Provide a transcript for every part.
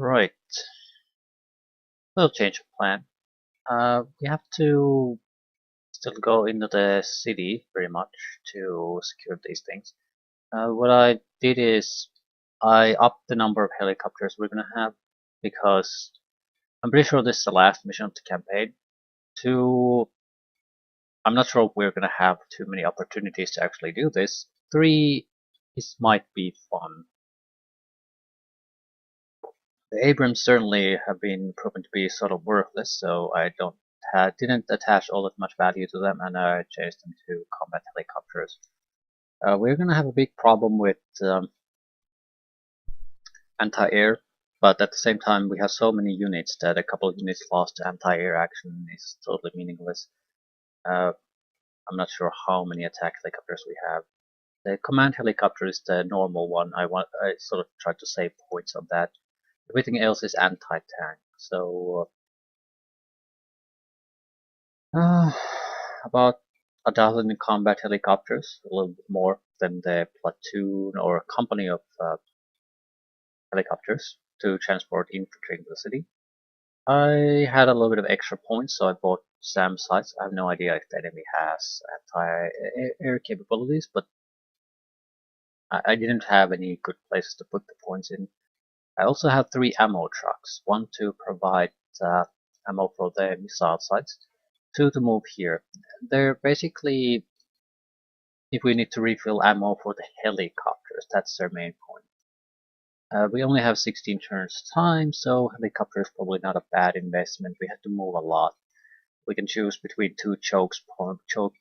Right. Little change of plan. We have to still go into the city very much to secure these things. What I did is I upped the number of helicopters we're gonna have because I'm pretty sure this is the last mission of the campaign. Two, I'm not sure if we're gonna have too many opportunities to actually do this. Three, this might be fun. The Abrams certainly have been proven to be sort of worthless, so I didn't attach all that much value to them, and I changed them to combat helicopters. We're gonna have a big problem with anti-air, but at the same time we have so many units that a couple of units lost to anti-air action is totally meaningless. I'm not sure how many attack helicopters we have. The command helicopter is the normal one. I sort of tried to save points on that. Everything else is anti-tank. So about a dozen combat helicopters, a little bit more than the platoon or company of helicopters to transport infantry into the city. I had a little bit of extra points, so I bought SAM sites. I have no idea if the enemy has anti-air capabilities, but I didn't have any good places to put the points in. I also have 3 ammo trucks, one to provide ammo for the missile sites, 2 to move here. They're basically, if we need to refill ammo for the helicopters, that's their main point. We only have 16 turns time, so helicopter is probably not a bad investment. We have to move a lot. We can choose between 2 choke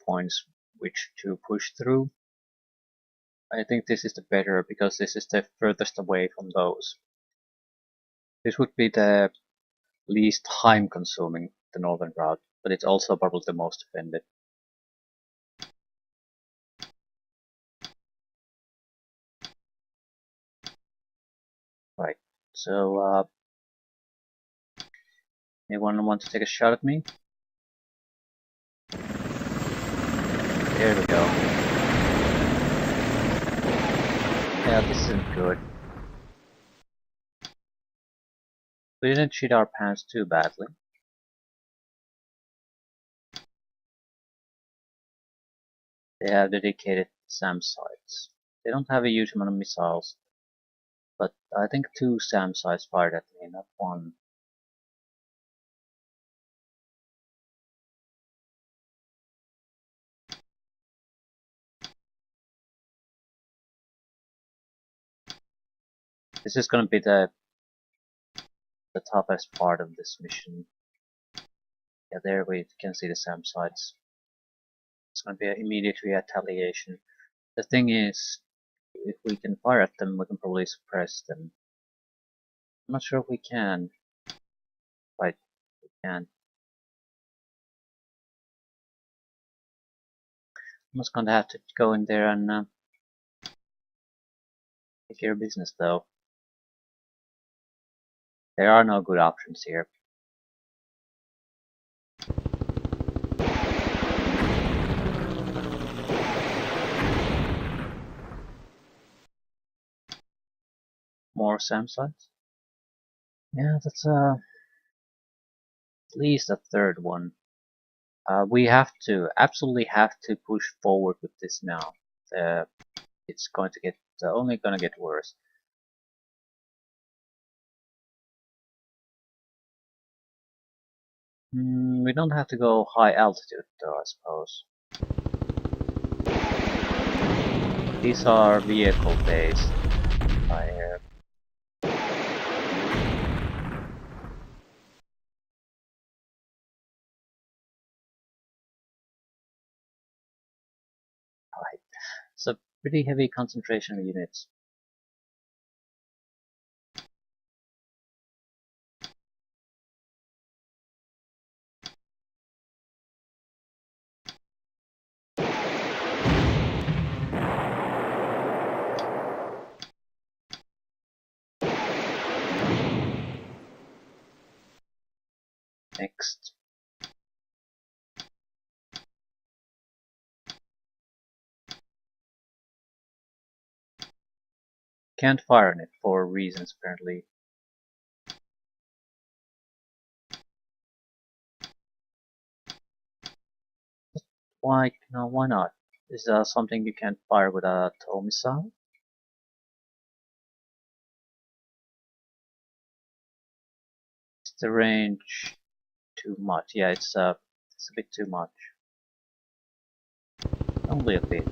points which to push through. I think this is the better because this is the furthest away from those. This would be the least time consuming, the northern route, but it's also probably the most defended. Right, so anyone want to take a shot at me? There we go. Yeah, this isn't good. We didn't cheat our pants too badly. They have dedicated SAM sites. They don't have a huge amount of missiles, but I think 2 SAM sites fired at me, not 1. This is gonna be the toughest part of this mission. Yeah, there we can see the SAM sites. It's gonna be an immediate retaliation. The thing is, if we can fire at them, we can probably suppress them. I'm not sure if we can. Right, we can. I'm just gonna have to go in there and take care of business though. There are no good options here. More SAM sites? Yeah, that's at least a third one. We absolutely have to push forward with this now. It's going to get only gonna get worse. We don't have to go high altitude though, I suppose. These are vehicle based by air. Right. So pretty heavy concentration of units. Next. Can't fire on it for reasons apparently. Why no? Why not? Is that something you can fire with a tow missile? Is the range too much? Yeah, it's a bit too much. Only a bit.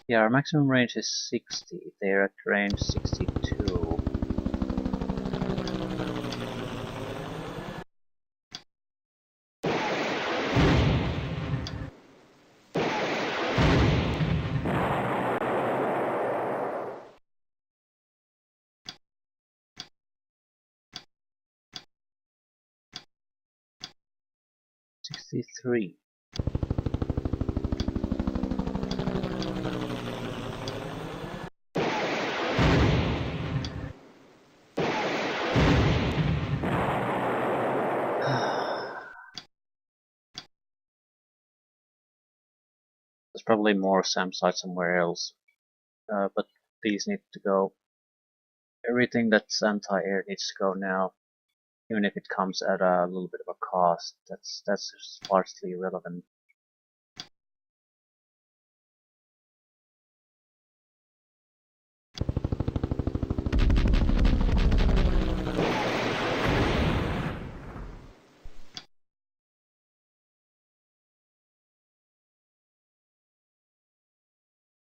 Yeah, our maximum range is 60. They're at range 62. $63. There's probably more SAM sites somewhere else, but these need to go. Everything that's anti-air needs to go now, even if it comes at a little bit of a cost. That's sparsely irrelevant.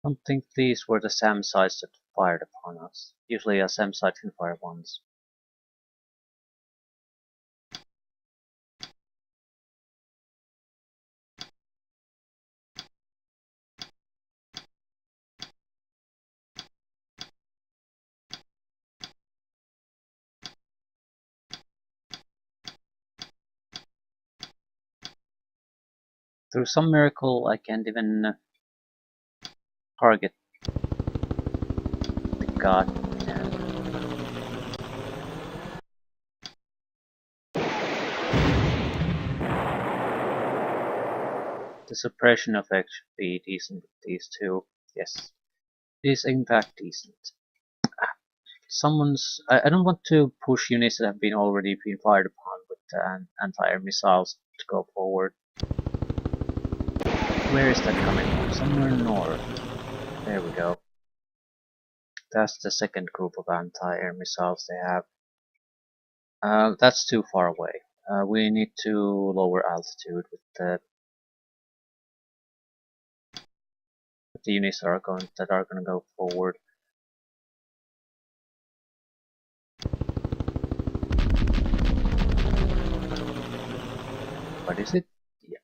I don't think these were the SAM sites that fired upon us. Usually a SAM site can fire once. Through some miracle, I can't even target the god. The suppression effect should be decent with these two. Yes, it is in fact decent. I don't want to push units that have been already been fired upon with anti-air missiles to go forward. Where is that coming from? Somewhere north. There we go. That's the second group of anti-air missiles they have. That's too far away. We need to lower altitude with the units that are going to go forward. What is it? Yeah.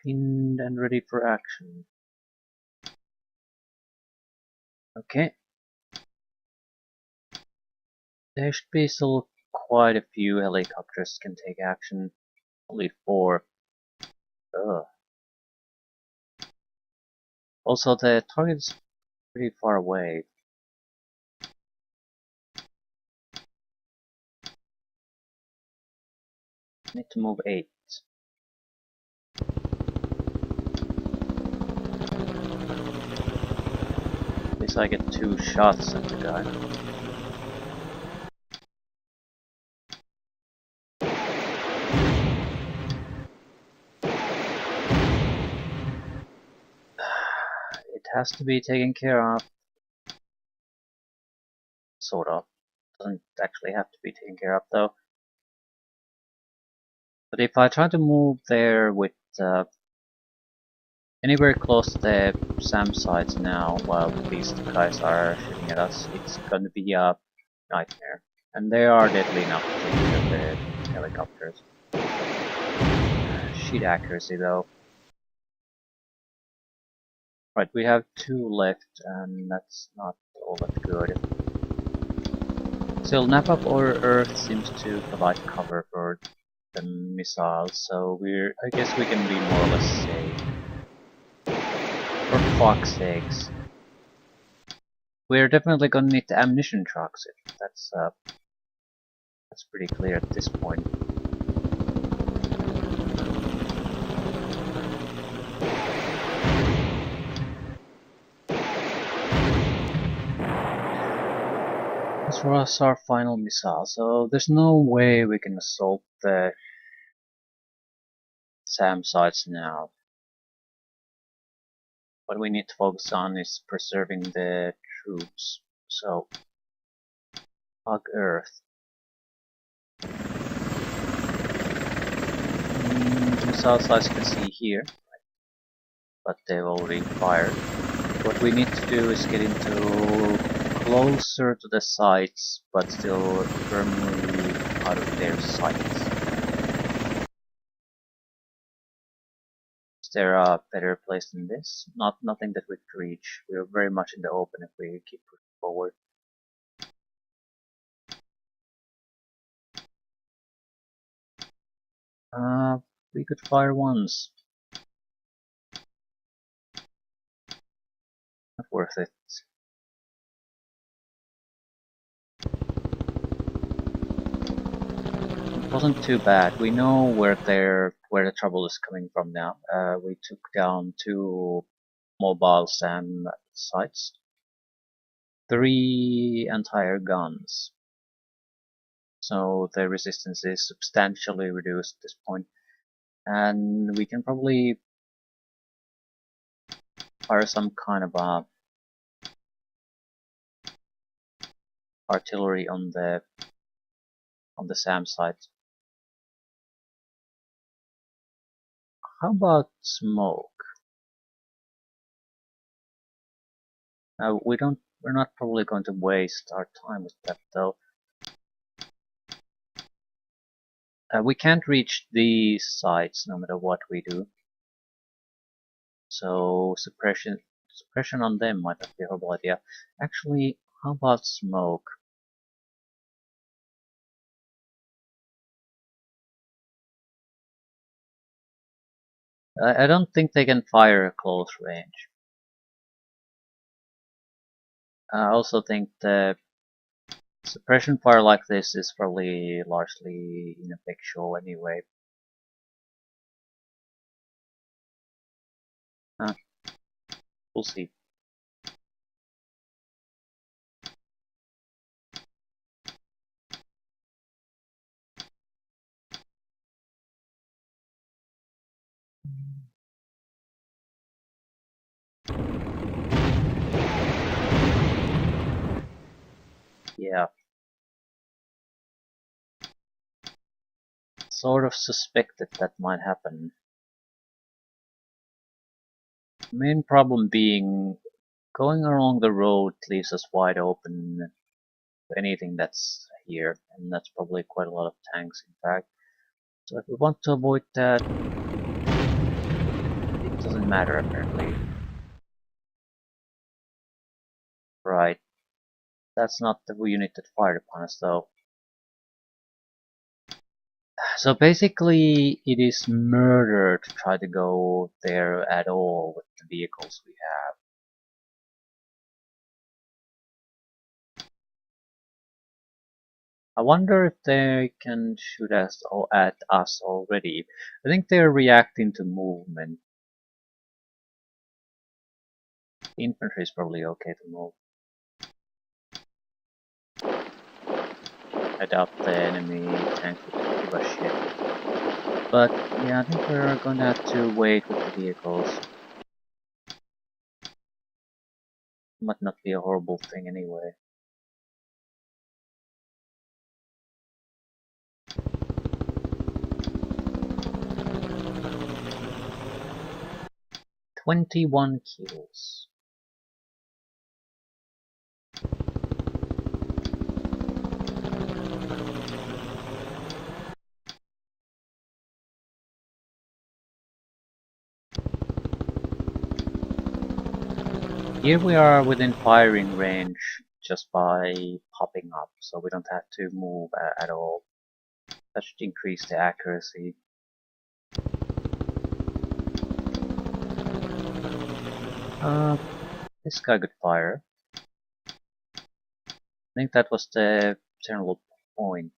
Pinned and ready for action. Okay. There should be still quite a few helicopters can take action. Only 4. Ugh. Also, the target is pretty far away. Need to move 8. At least I get 2 shots at the guy. It has to be taken care of. Sort of. Doesn't actually have to be taken care of though. But if I try to move there with anywhere close to the SAM sites now, while these guys are shooting at us, it's going to be a nightmare. And they are deadly enough to take care of the helicopters. Sheet accuracy though. Right, we have 2 left, and that's not all that good. Still, nap-up or Earth seems to provide cover for the missiles, so I guess we can be more or less safe. For fuck's sakes. We're definitely gonna need the ammunition trucks. That's pretty clear at this point. This was our final missile, so there's no way we can assault the SAM sites now. What we need to focus on is preserving the troops. So, hug Earth. Missile sites you can see here, but they've already fired. What we need to do is get into closer to the sites, but still firmly out of their sights. Is there a better place than this? Nothing that we could reach. We're very much in the open if we keep pushing forward. We could fire once. Not worth it. It wasn't too bad. We know where the trouble is coming from now. We took down 2 mobile SAM sites, 3 entire guns. So the resistance is substantially reduced at this point, and we can probably fire some kind of artillery on the SAM site. How about smoke? We're not probably going to waste our time with that though. We can't reach these sites no matter what we do. So suppression on them might not be a horrible idea. Actually, how about smoke? I don't think they can fire at close range. I also think the suppression fire like this is probably largely ineffectual anyway. We'll see. Yeah. Sort of suspected that might happen. Main problem being going along the road leaves us wide open to anything that's here, and that's probably quite a lot of tanks in fact. So if we want to avoid that, it doesn't matter apparently. Right. That's not the unit that fired upon us though. So basically it is murder to try to go there at all with the vehicles we have. I wonder if they can shoot at us already. I think they're reacting to movement. Infantry is probably okay to move. I doubt the enemy tank would give a shit. But yeah, I think we're gonna have to wait with the vehicles. Might not be a horrible thing anyway. "21 kills. Here we are within firing range just by popping up, so we don't have to move at all. That should increase the accuracy. This guy could fire. I think that was the general point.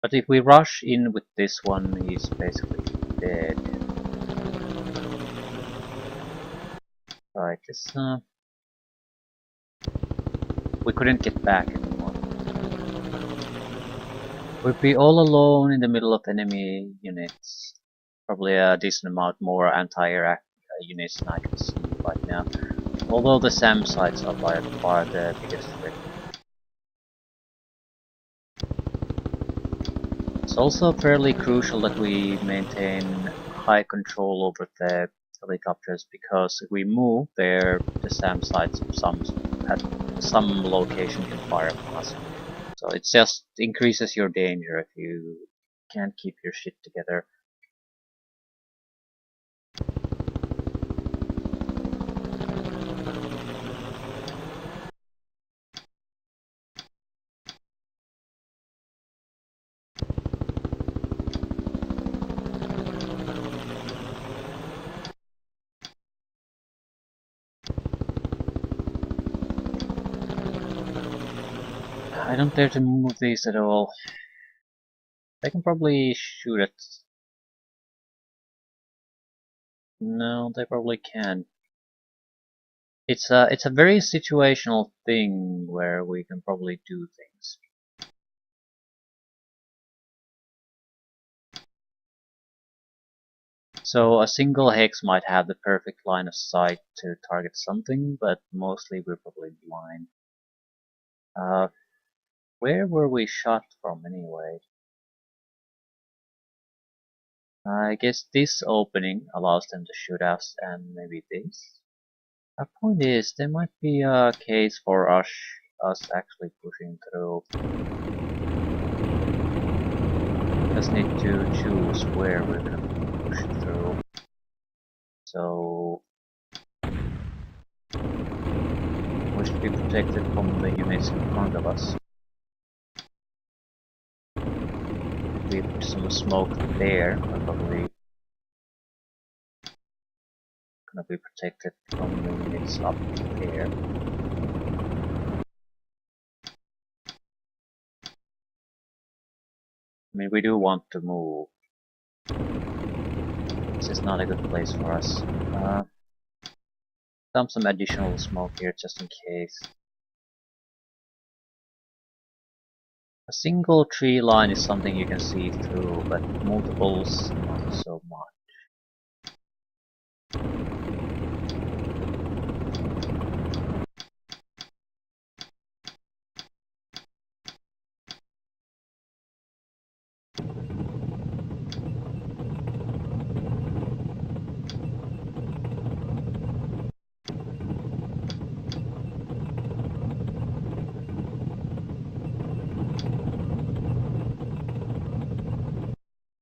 But if we rush in with this one, he's basically dead. Right, this we couldn't get back anymore. We'd be all alone in the middle of enemy units. Probably a decent amount more anti-air units than I can see right now. Although the SAM sites are by far the biggest threat. It's also fairly crucial that we maintain high control over the helicopters, because if we move there, the SAM sites at some location can fire upon us. So it just increases your danger if you can't keep your shit together. I don't dare to move these at all. They can probably shoot it. No, they probably can. It's a very situational thing where we can probably do things. So a single hex might have the perfect line of sight to target something, but mostly we're probably blind. Where were we shot from anyway? I guess this opening allows them to shoot us, and maybe this. The point is, there might be a case for us actually pushing through. Just need to choose where we're gonna push through. So we should be protected from the units in front of us. If we put some smoke there, we're probably gonna be protected from the units up there. I mean, we do want to move. This is not a good place for us. Dump some additional smoke here just in case. A single tree line is something you can see through, but multiples not so much.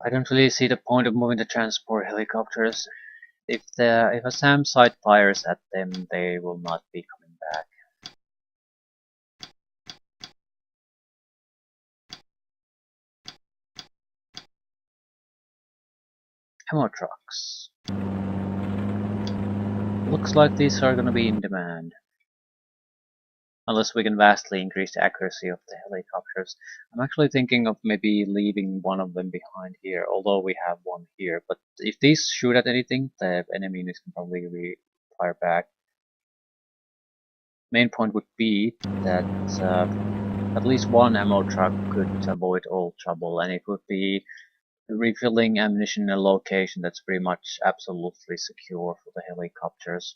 I don't really see the point of moving the transport helicopters. If a SAM site fires at them, they will not be coming back. Ammo trucks. Looks like these are gonna be in demand. Unless we can vastly increase the accuracy of the helicopters. I'm actually thinking of maybe leaving one of them behind here, although we have one here. But if these shoot at anything, the enemy units can probably fire back. Main point would be that at least one ammo truck could avoid all trouble, and it would be refilling ammunition in a location that's pretty much absolutely secure for the helicopters.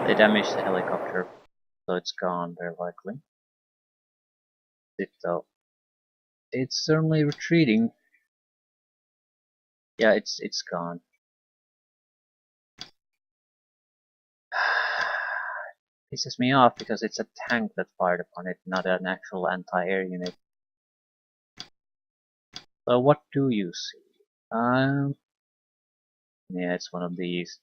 They damaged the helicopter, so it's gone very likely. It though. It's certainly retreating. Yeah, it's gone. Pisses me off because it's a tank that fired upon it, not an actual anti-air unit. So what do you see? Yeah, it's one of these.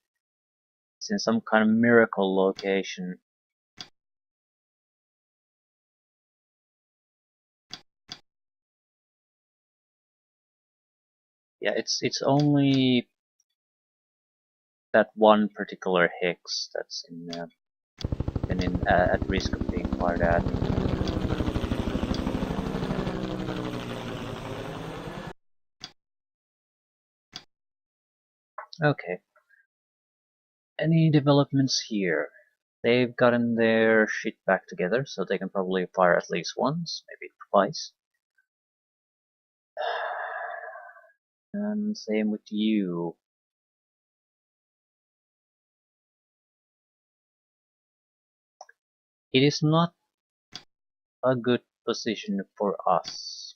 It's in some kind of miracle location. Yeah, it's only that one particular hex that's at risk of being fired at. Okay. Any developments here? They've gotten their shit back together, so they can probably fire at least once, maybe twice. And same with you. It is not a good position for us.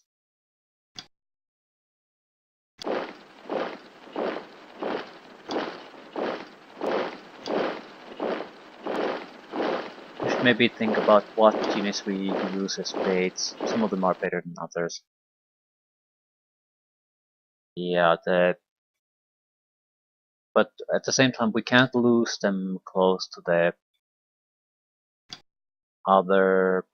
We should maybe think about what units we use as baits. Some of them are better than others. Yeah, but at the same time we can't lose them close to the other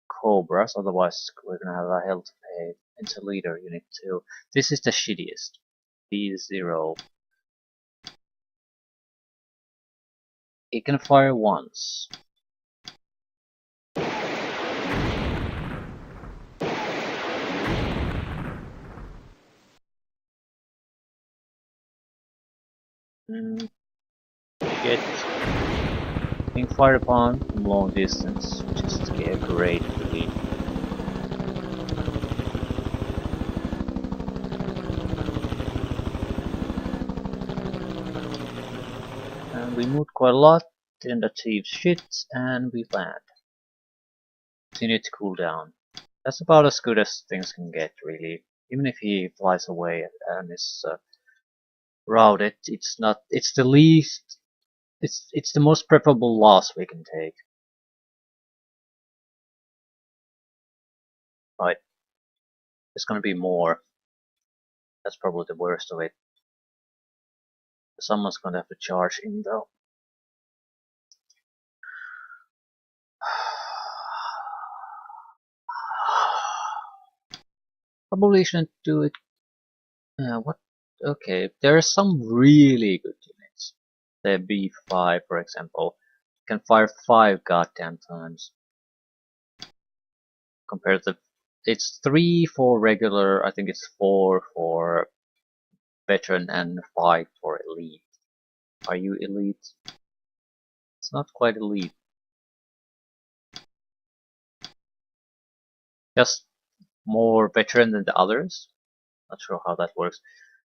Cobras, otherwise we're gonna have a hell to pay. Into leader unit 2. This is the shittiest. B0. It can fire once. Shit. Being fired upon from long distance, just a great relief. And we moved quite a lot, didn't achieve shit, and we land. Continue to cool down. That's about as good as things can get, really. Even if he flies away and is routed, it's not. It's the least. It's the most preferable loss we can take. Right. There's gonna be more. That's probably the worst of it. Someone's gonna have to charge in though. Probably shouldn't do it. What? Okay, there are some really good units. The B5, for example, can fire 5 goddamn times. Compared to, it's 3 for regular. I think it's 4 for veteran and 5 for elite. Are you elite? It's not quite elite. Just more veteran than the others. Not sure how that works.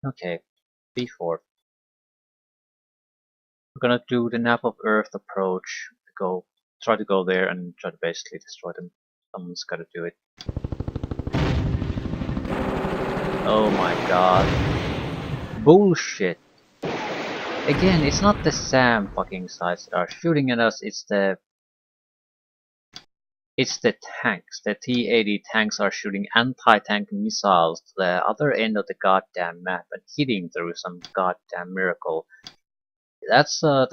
Okay, B4. We're gonna do the nap of Earth approach. Try to go there and try to basically destroy them. Someone's gotta do it. Oh my god. Bullshit. Again, it's not the SAM fucking sites that are shooting at us, it's the tanks. The T-80 tanks are shooting anti-tank missiles to the other end of the goddamn map and hitting through some goddamn miracle. That's a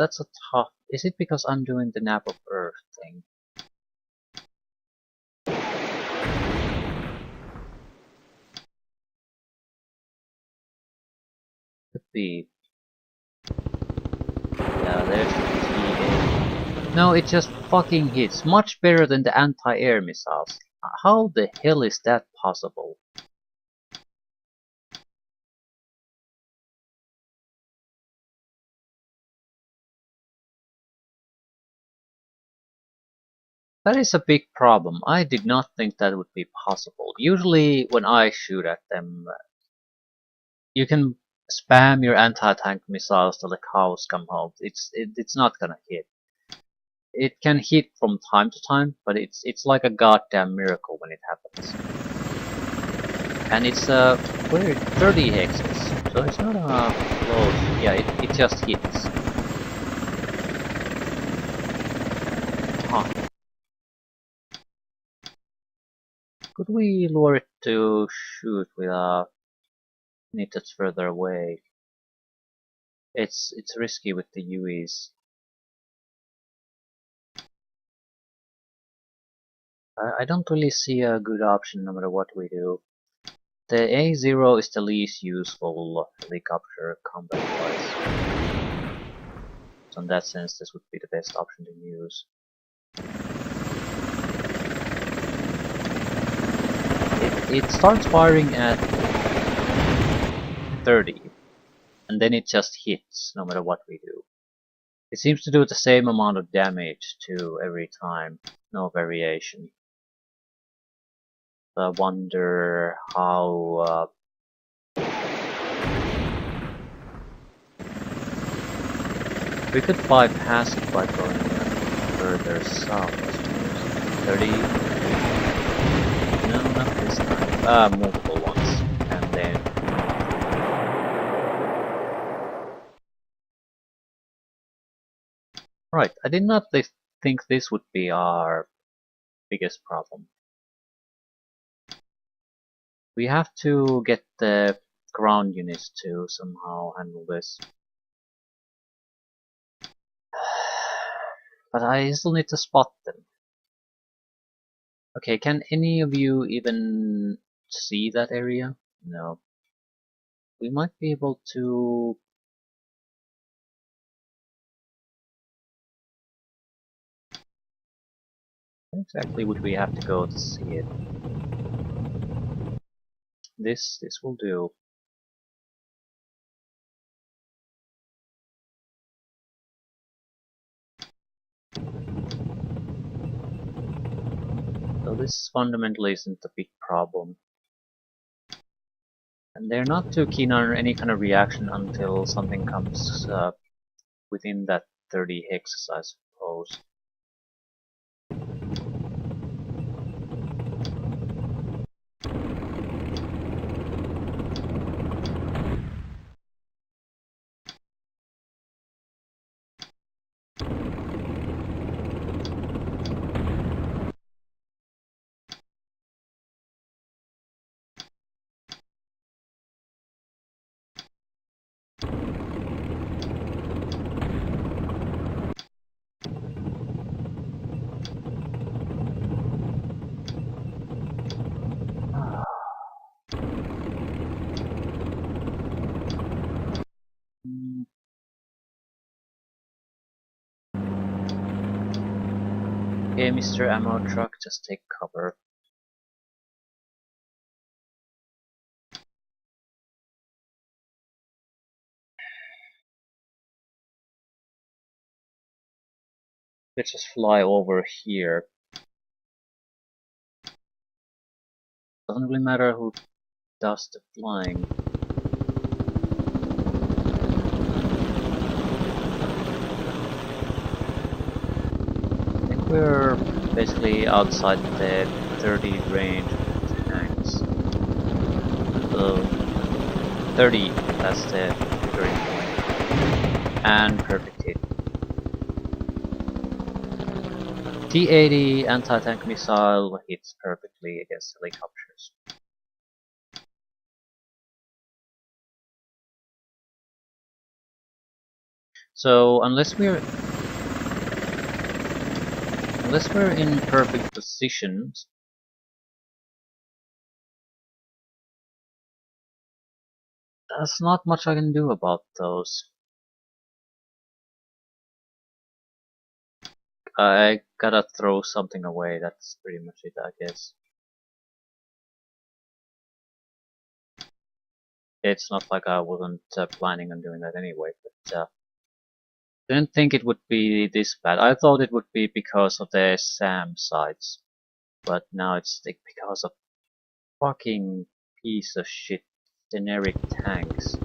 tough. Is it because I'm doing the nap of Earth thing? Could be. Yeah, there's the T-80. No, it just fucking hits. Much better than the anti-air missiles. How the hell is that possible? That is a big problem. I did not think that would be possible. Usually when I shoot at them, you can spam your anti-tank missiles till the cows come home. It's not gonna hit. It can hit from time to time, but it's like a goddamn miracle when it happens. And it's weird 30 hexes, so it's not close. Yeah, it just hits. Could we lure it to shoot with a unit that's further away? It's risky with the UEs. I don't really see a good option no matter what we do. The A0 is the least useful helicopter combat-wise. So in that sense, this would be the best option to use. It starts firing at 30, and then it just hits no matter what we do. It seems to do the same amount of damage too every time, no variation. So I wonder how we could bypass it by going further south, I suppose. 30. No, not this time. Multiple ones. And then right, I did not think this would be our biggest problem. We have to get the ground units to somehow handle this. But I still need to spot them. Okay, can any of you even see that area? No. We might be able to... Where exactly would we have to go to see it? This will do. So this fundamentally isn't a big problem. And they're not too keen on any kind of reaction until something comes within that 30 hexes, I suppose. Okay, Mr. Ammo Truck, just take cover. Let's just fly over here. Doesn't really matter who does the flying. I think we're basically outside the 30 range of tanks. So 30, that's the triggering point. And perfect hit. T-80 anti-tank missile hits perfectly against helicopters. So unless we're in perfect positions, there's not much I can do about those. I gotta throw something away, that's pretty much it, I guess. It's not like I wasn't planning on doing that anyway, but didn't think it would be this bad. I thought it would be because of the SAM sites, but now it's because of fucking piece of shit generic tanks.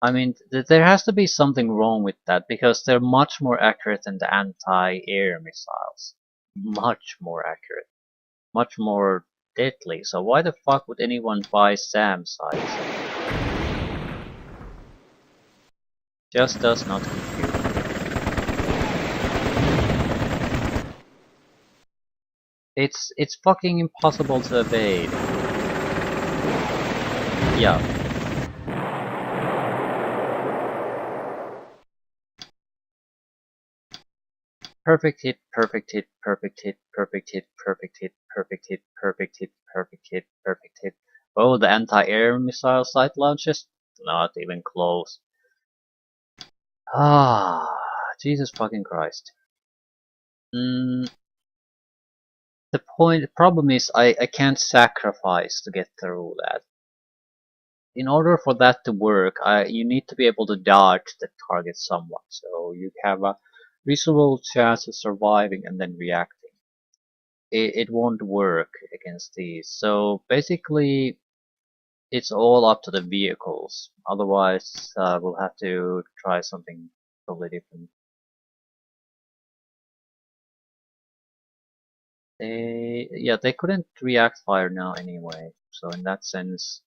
I mean, there has to be something wrong with that because they're much more accurate than the anti-air missiles. Much more accurate. Much more deadly. So why the fuck would anyone buy SAM sites? Just does not compute. It's fucking impossible to evade. Yeah. Perfect hit, perfect hit, perfect hit, perfect hit, perfect hit, perfect hit, perfect hit, perfect hit, perfect hit. Oh, the anti-air missile site launches? Not even close. Ah, Jesus fucking Christ. The problem is I can't sacrifice to get through that. In order for that to work, you need to be able to dodge the target somewhat, so you have a reasonable chance of surviving and then reacting. It won't work against these, so basically it's all up to the vehicles. Otherwise, we'll have to try something totally different. They couldn't react fire now anyway, so in that sense,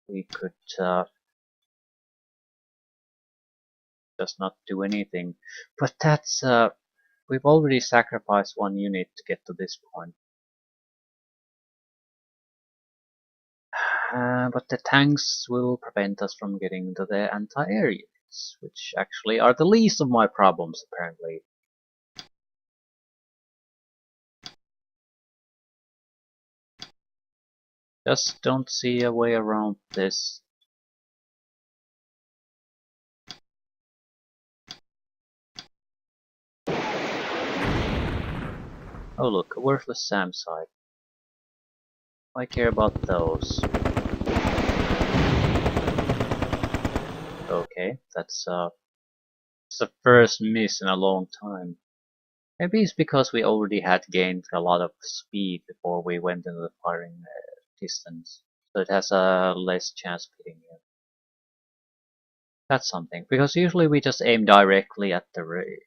we could just not do anything. But that's we've already sacrificed one unit to get to this point. But the tanks will prevent us from getting to the anti-air units, which actually are the least of my problems apparently. Just don't see a way around this. Oh look, a worthless SAM site. I care about those. Okay, that's the first miss in a long time. Maybe it's because we already had gained a lot of speed before we went into the firing distance, so it has a less chance of hitting you. That's something, because usually we just aim directly at the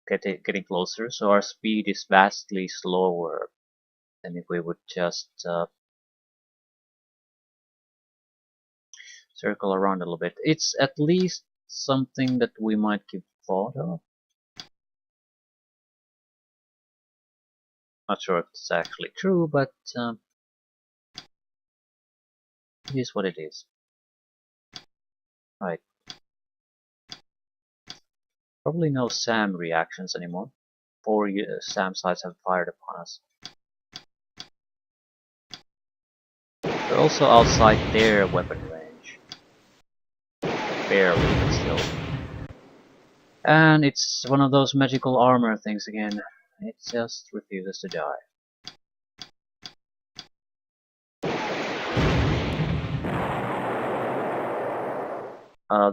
getting closer, so our speed is vastly slower than if we would just circle around a little bit. It's at least something that we might give thought of. Not sure if it's actually true, but it is what it is. Right. Probably no SAM reactions anymore. 4 SAM sites have fired upon us. They're also outside their weapon range. Barely, but still. And it's one of those magical armor things again. It just refuses to die.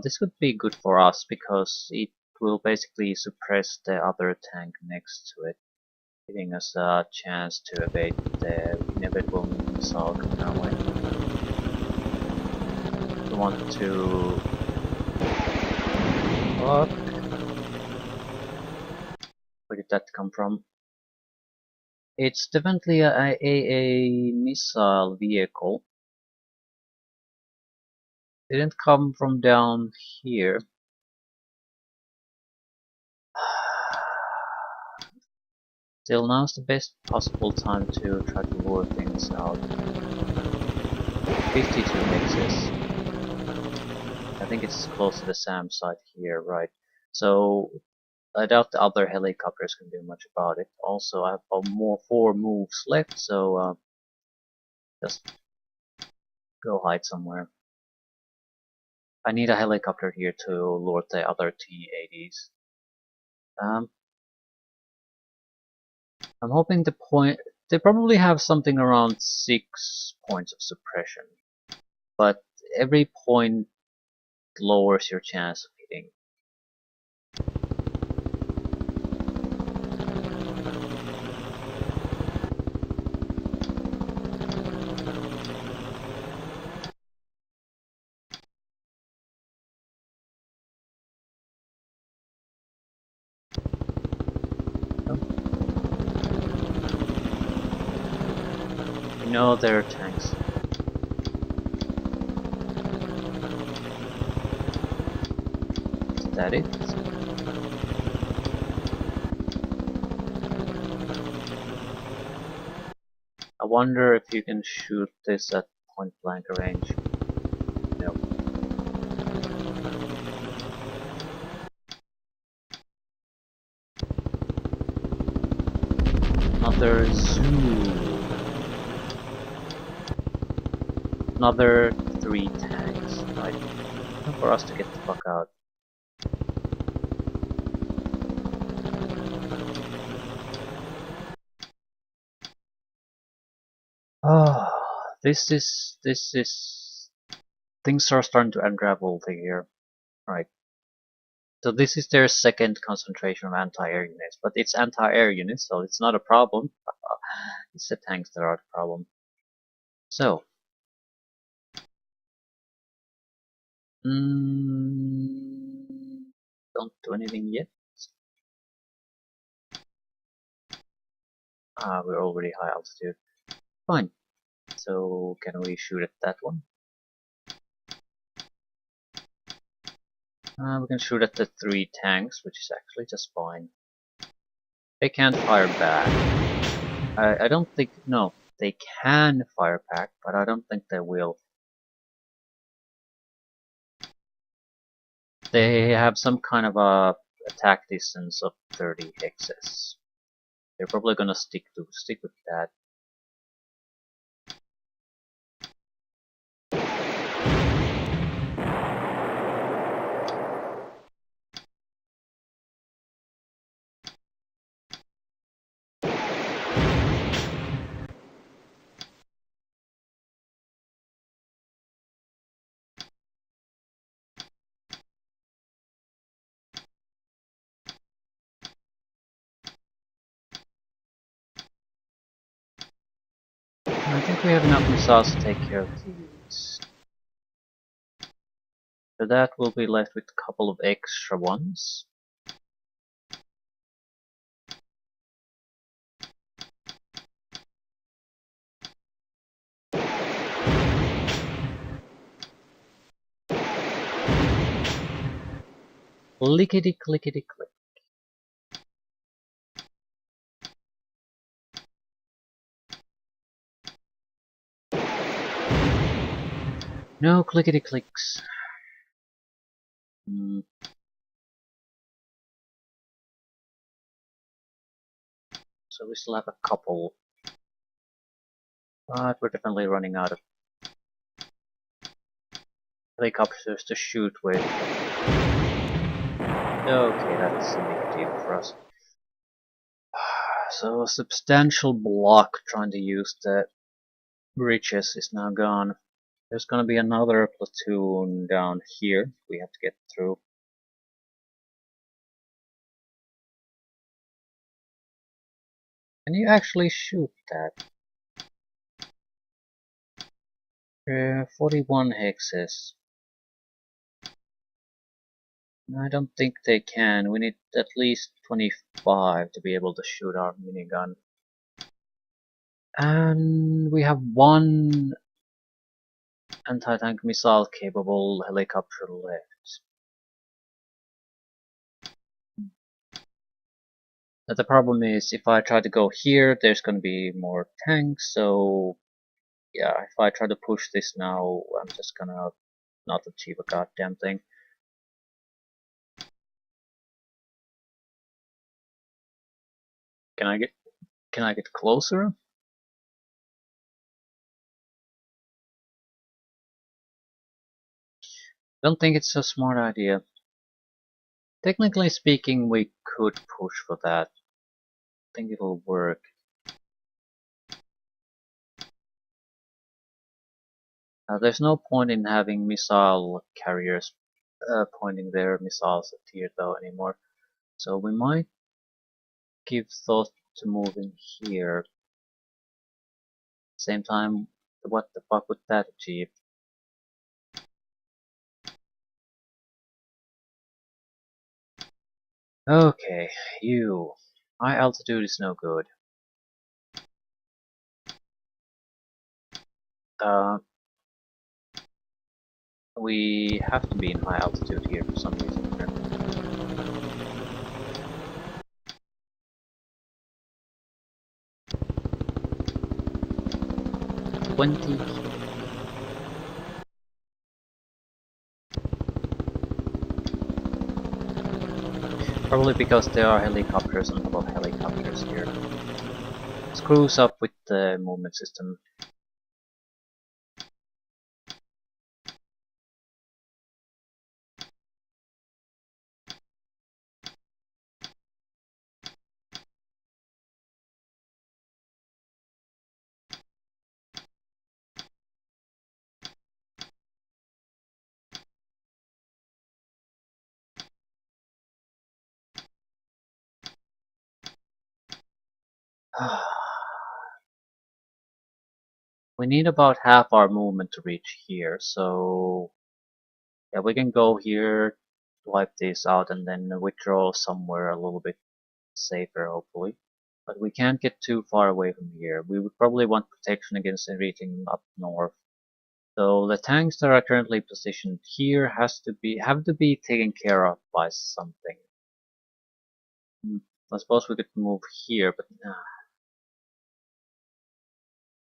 This would be good for us because it will basically suppress the other tank next to it, giving us a chance to evade the inevitable missile coming our way. We want to... Fuck. Where did that come from? It's definitely a missile vehicle. It didn't come from down here. Still, now's the best possible time to try to lure things out. 52 hexes. I think it's close to the SAM site here, right? So I doubt the other helicopters can do much about it. Also, I have 4 moves left, so just go hide somewhere. I need a helicopter here to lure the other T-80s. I'm hoping they probably have something around 6 points of suppression, but every point lowers your chance of hitting. No, there are tanks. Is that it? I wonder if you can shoot this at point blank range. No. Another zoo. Another 3 tanks. Right. Time for us to get the fuck out. Ah, this is things are starting to unravel here. Right. So this is their second concentration of anti-air units, but it's anti-air units, so it's not a problem. It's the tanks that are the problem. So, don't do anything yet. We're already high altitude. Fine. So can we shoot at that one? We can shoot at the 3 tanks, which is actually just fine. They can't fire back. I don't think, no, they can fire back, but I don't think they will. They have some kind of a attack distance of 30 hexes. They're probably gonna stick with that. I think we have enough missiles to take care of these. For that, we'll be left with a couple of extra ones. Clickety clickety click. No clickety clicks. So we still have a couple. But we're definitely running out of helicopters to shoot with. Okay, that's a big deal for us. So a substantial block trying to use the bridges is now gone. There's gonna be another platoon down here we have to get through. Can you actually shoot that? 41 hexes. I don't think they can. We need at least 25 to be able to shoot our minigun. And we have one anti-tank missile capable helicopter left. But the problem is if I try to go here, there's going to be more tanks, so yeah, if I try to push this now, I'm just gonna not achieve a goddamn thing. Can I get closer? Don't think it's a smart idea. Technically speaking, we could push for that. I think it'll work. There's no point in having missile carriers pointing their missiles at here though anymore. So we might give thought to moving here. Same time, what the fuck would that achieve? Okay, you. High altitude is no good. Uh, we have to be in high altitude here for some reason. 20. Probably because there are helicopters on top of helicopters here. Screws up with the movement system. We need about half our movement to reach here, so yeah, we can go here, wipe this out, and then withdraw somewhere a little bit safer, hopefully. But we can't get too far away from here. We would probably want protection against reaching up north. So the tanks that are currently positioned here have to be taken care of by something. I suppose we could move here, but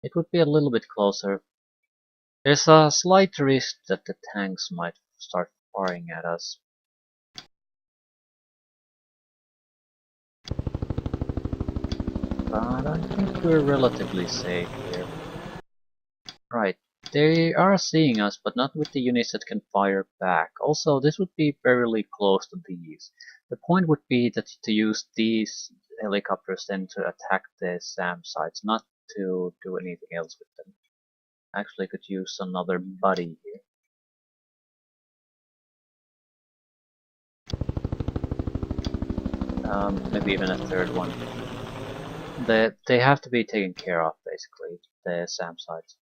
it would be a little bit closer. There's a slight risk that the tanks might start firing at us. But I think we're relatively safe here. Right, they are seeing us, but not with the units that can fire back. Also, this would be fairly close to these. The point would be that to use these helicopters then to attack the SAM sites, not to do anything else with them. Actually could use another buddy here. Maybe even a third one. They have to be taken care of, basically, the SAM sites.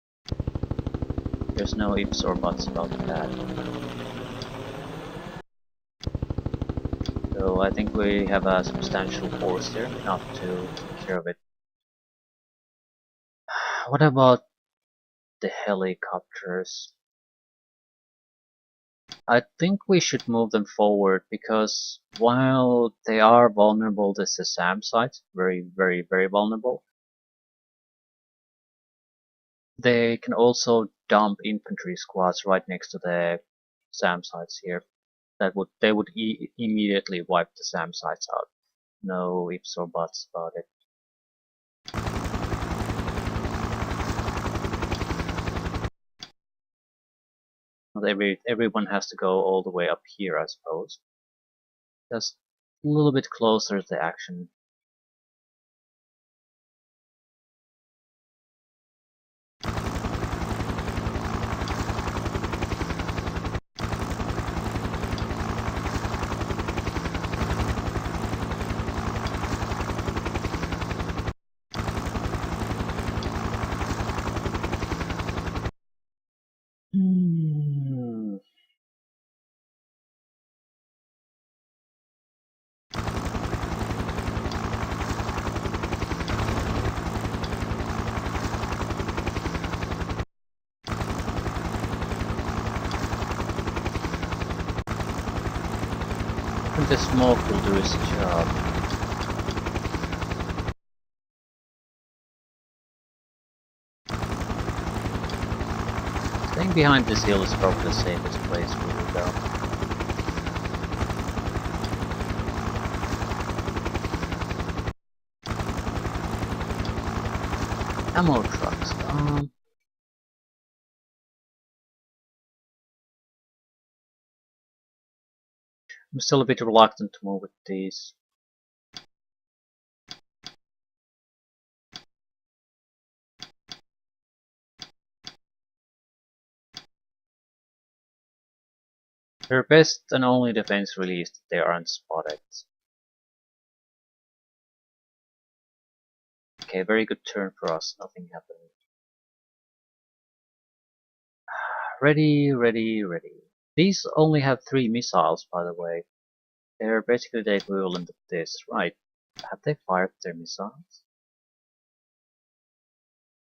There's no ifs or buts about that. So I think we have a substantial force there, enough to take care of it. What about the helicopters? I think we should move them forward because while they are vulnerable to the SAM sites, very vulnerable, they can also dump infantry squads right next to the SAM sites here. They would immediately wipe the SAM sites out. No ifs or buts about it. Everyone has to go all the way up here, I suppose. Just a little bit closer to the action. Hmm. I think the smoke will do its job. Staying behind this hill is probably the safest place we will go. Ammo trucks. I'm still a bit reluctant to move with these. Their best and only defense really is that they aren't spotted. Okay, very good turn for us, nothing happened. Ready, ready, ready. These only have 3 missiles, by the way. They're basically the equivalent of this, right? Have they fired their missiles?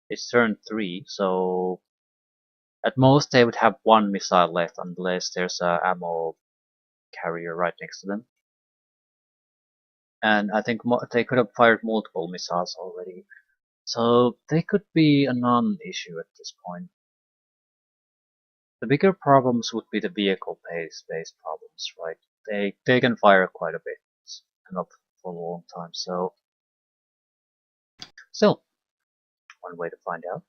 It's turn 3, so At most, they would have one missile left unless there's a ammo carrier right next to them. And I think they could have fired multiple missiles already. So they could be a non-issue at this point. The bigger problems would be the vehicle-based problems, right? They can fire quite a bit, and not for a long time. So still, one way to find out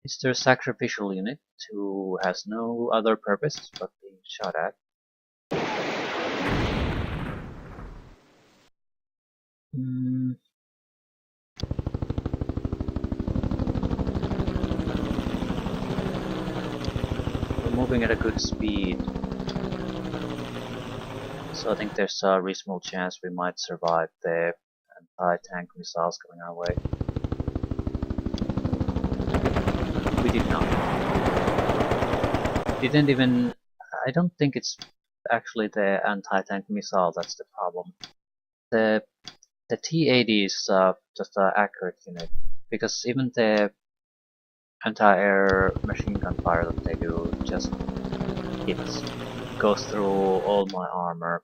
is their sacrificial unit who has no other purpose but being shot at. We're moving at a good speed, so I think there's a reasonable chance we might survive the anti-tank missiles coming our way. We did not. Didn't even. I don't think it's actually the anti-tank missile that's the problem. The T-80 is just an accurate unit, because even the anti-air machine gun fire that they do just hits, goes through all my armor.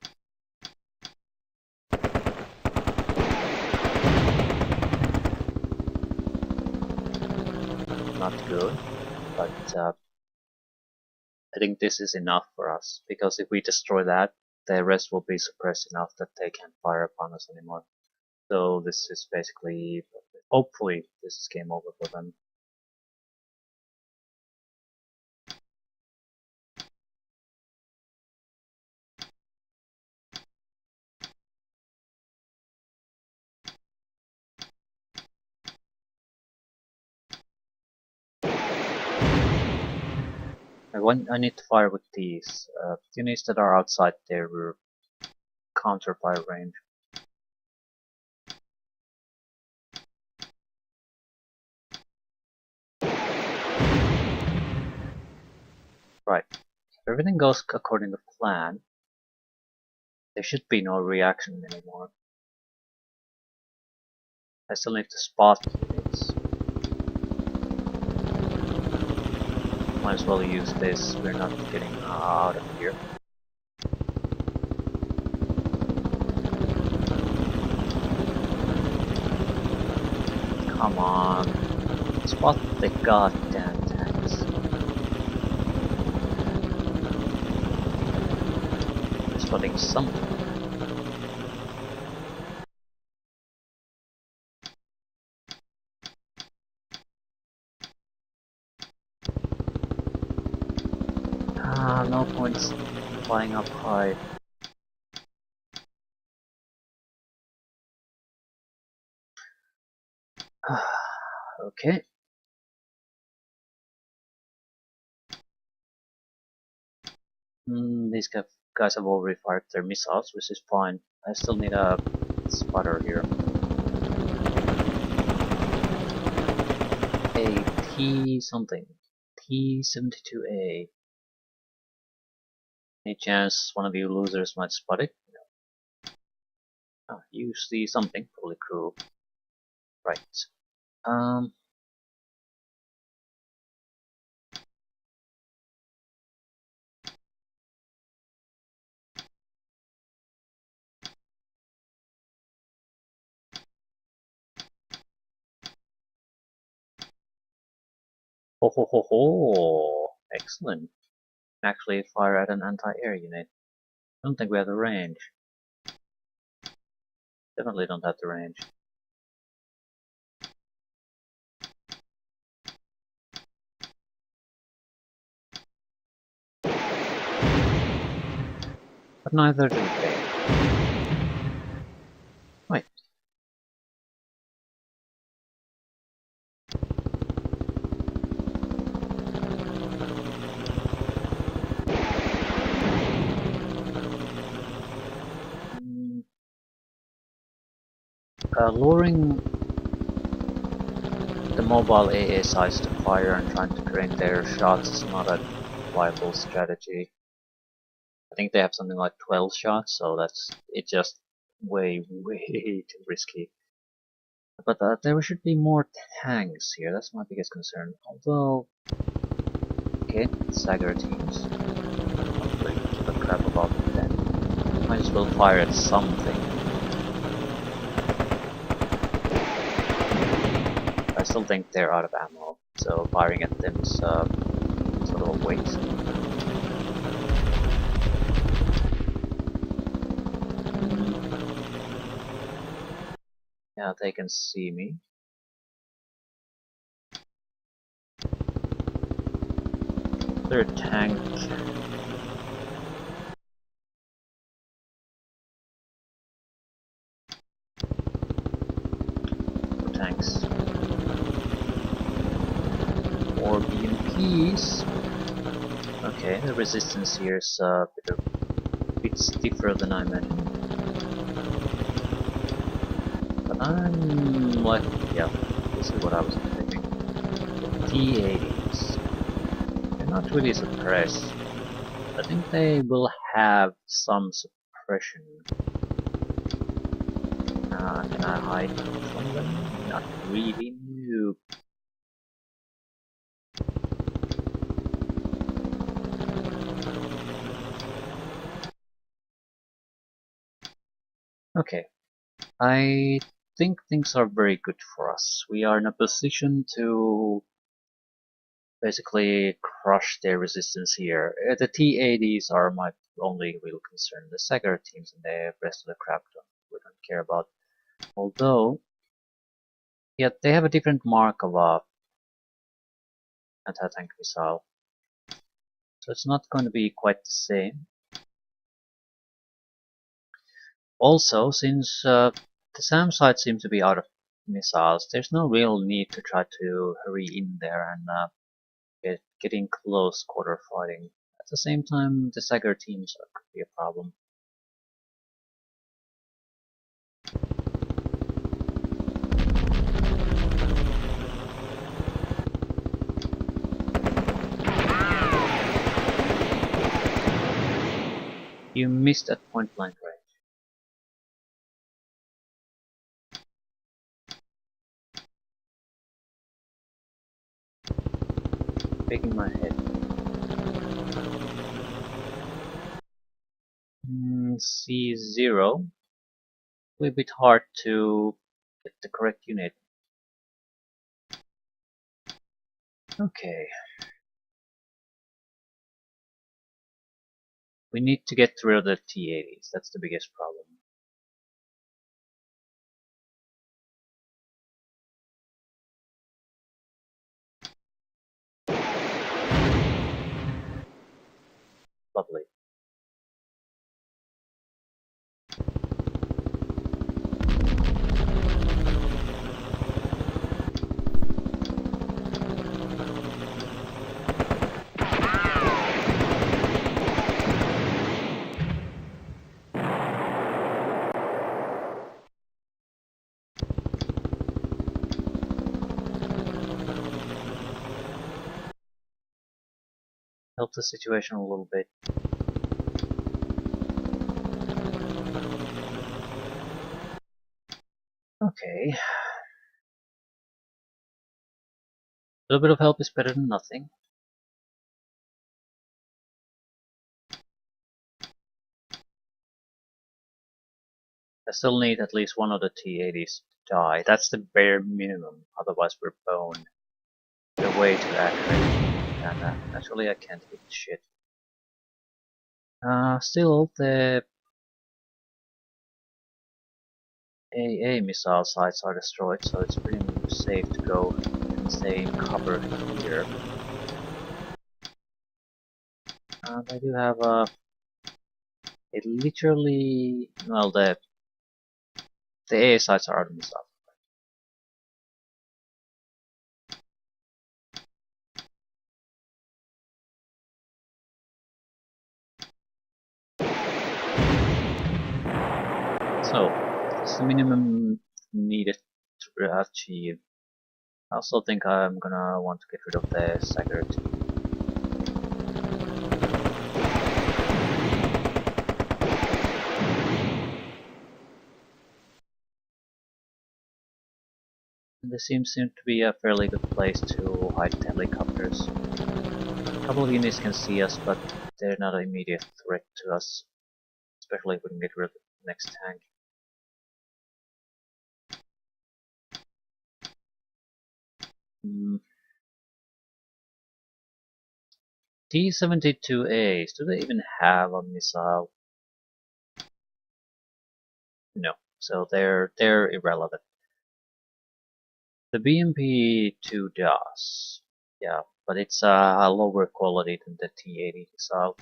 Not good, but I think this is enough for us, because if we destroy that, the rest will be suppressed enough that they can't fire upon us anymore. So this is basically, hopefully, this is game over for them. I need to fire with these units that are outside their counter fire range. Right. If everything goes according to plan, there should be no reaction anymore. I still need to spot units. Might as well use this, we're not getting out of here. Come on, spot the goddamn tanks. We're spotting something. No points flying up high. Okay. These guys have already fired their missiles, which is fine. I still need a spotter here. A T something. T-72A. Any chance one of you losers might spot it? No. Oh, you see something, probably crew. Right. Ho ho ho ho! Excellent. Actually fire at an anti-air unit. Don't think we have the range. Definitely don't have the range. But neither do they. Wait. Luring the mobile AA sites to fire and trying to drain their shots is not a viable strategy. I think they have something like 12 shots, so that's just way too risky. But there should be more tanks here, that's my biggest concern. Although Okay, stagger teams. Not really give a crap about that. Might as well fire at something. I still think they're out of ammo, so firing at them is sort of a waste. Yeah, they can see me. They're a tank. Tanks. More BMPs. Okay, the resistance here is a bit stiffer than I imagined. But I'm like, yeah, this is what I was expecting. The T-80s. They're not really suppressed. I think they will have some suppression. Can I hide from them? Not really, no. Okay, I think things are very good for us. We are in a position to basically crush their resistance here. The T-80s are my only real concern. The Sagar teams and the rest of the crap we don't care about. Although, yeah, they have a different mark of a anti-tank missile. So it's not going to be quite the same. Also, since the SAM site seems to be out of missiles, there's no real need to try to hurry in there and getting close quarter fighting. At the same time, the Sagar teams could be a problem. You missed at point blank range. Shaking my head. C0. A bit hard to get the correct unit. Okay. We need to get rid of the T-80s. That's the biggest problem. Lovely. Help the situation a little bit. Okay. A little bit of help is better than nothing. I still need at least one of the T-80s to die. That's the bare minimum. Otherwise we're boned. They're way too accurate. And naturally I can't hit shit. Still, the AA missile sites are destroyed, so it's pretty safe to go and stay in cover here. They do have it literally, well, the AA sites are out of missile. So, it's the minimum needed to achieve. I also think I'm gonna want to get rid of the Sagar team. This seems to be a fairly good place to hide the helicopters. couple of units can see us, but they're not an immediate threat to us, especially if we can get rid of the next tank. T-72As, do they even have a missile? No, so they're irrelevant. The BMP-2 does, yeah, but it's a lower quality than the T-80 missile.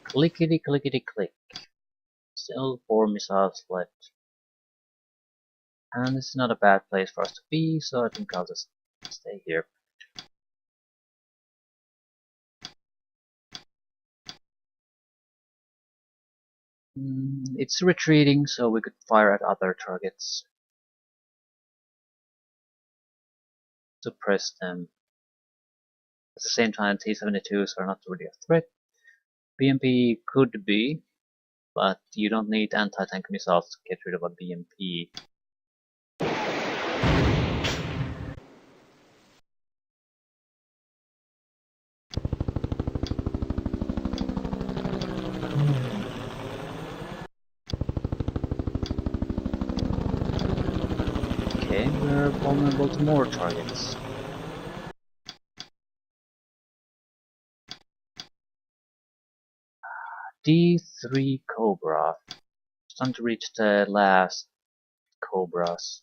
Clickety clickety click. Still 4 missiles left. And this is not a bad place for us to be, so I think I'll just stay here. It's retreating, so we could fire at other targets. Suppress them. At the same time, T-72s are not really a threat. BMP could be, but you don't need anti-tank missiles to get rid of a BMP. Okay, we're vulnerable to more targets. D3 Cobra. It's time to reach the last Cobras.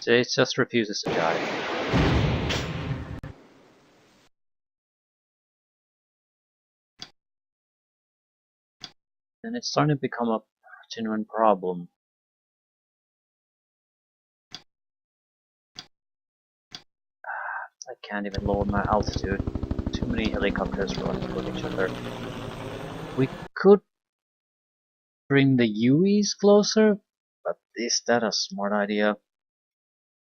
So it just refuses to die. And it's starting to become a genuine problem. I can't even lower my altitude. Too many helicopters running with each other. We could bring the UEs closer, but is that a smart idea?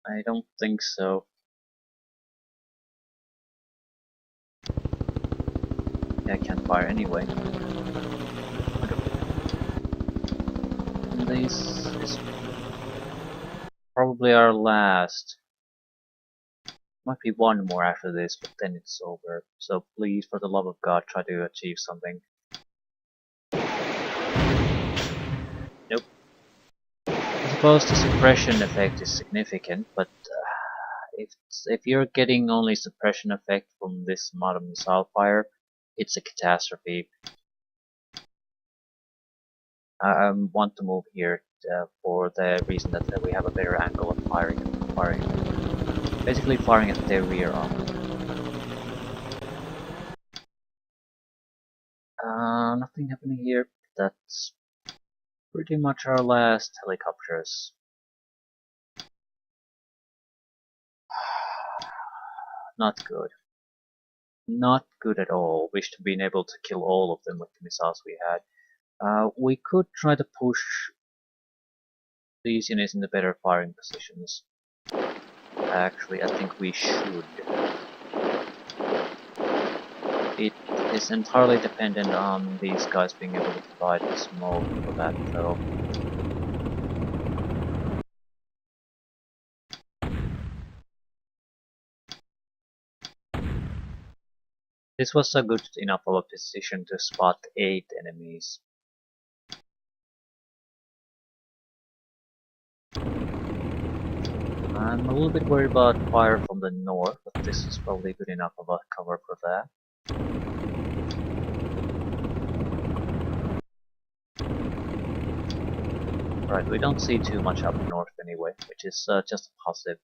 I don't think so. Yeah, I can't fire anyway. This is probably our last. Might be one more after this, but then it's over. So please, for the love of God, try to achieve something. Nope. I suppose the suppression effect is significant, but if you're getting only suppression effect from this modern missile fire, it's a catastrophe. I want to move here for the reason that we have a better angle of firing. Basically firing at their rear arm. Nothing happening here. That's pretty much our last helicopters. Not good. Not good at all. Wish to been able to kill all of them with the missiles we had. We could try to push these units in the better firing positions. Actually, I think we should. It is entirely dependent on these guys being able to provide the smoke for that, though. This was a good enough of a position to spot 8 enemies. I'm a little bit worried about fire from the north, but this is probably good enough of a cover for that. Right, we don't see too much up north anyway, which is just a positive.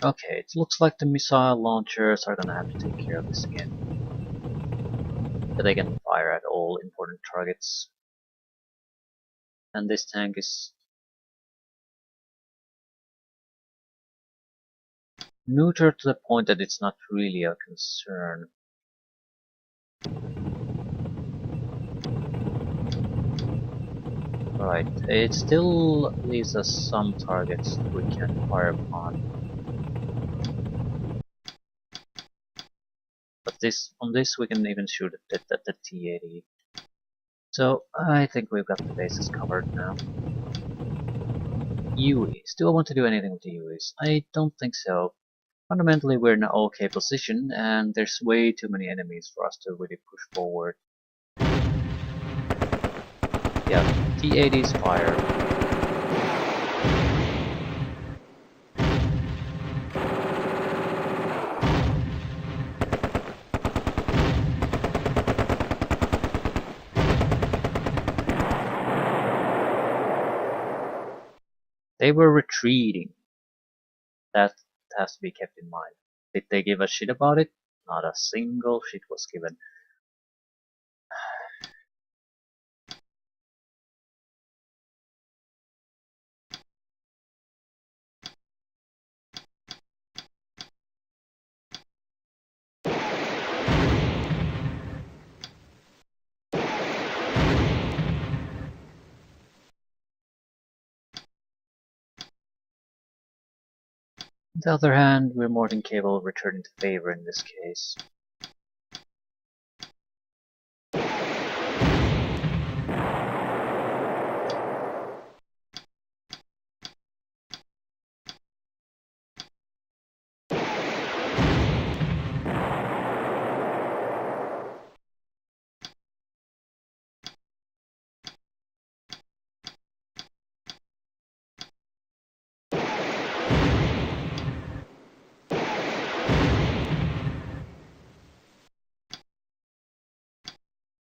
Okay, it looks like the missile launchers are gonna have to take care of this again. But they can fire at all important targets. And this tank is neuter to the point that it's not really a concern. Right, it still leaves us some targets that we can fire upon. But on this we can even shoot at the T-80. So I think we've got the bases covered now. UEs. Do I want to do anything with the UEs? I don't think so. Fundamentally we're in an okay position and there's way too many enemies for us to really push forward. Yeah, T-80's fire. They were retreating. That has to be kept in mind. Did they give a shit about it? Not a single shit was given. On the other hand, we're more than capable of returning to favor in this case.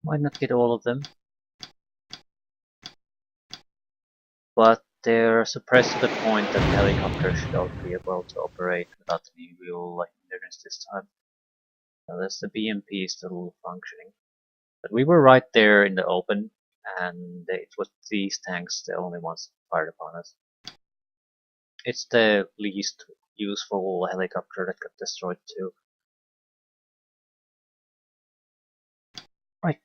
Might not get all of them, but they're suppressed to the point that the helicopter should be able to operate without any real hindrance this time. Unless the BMP is still functioning. But we were right there in the open, and it was these tanks the only ones that fired upon us. It's the least useful helicopter that got destroyed too. Right.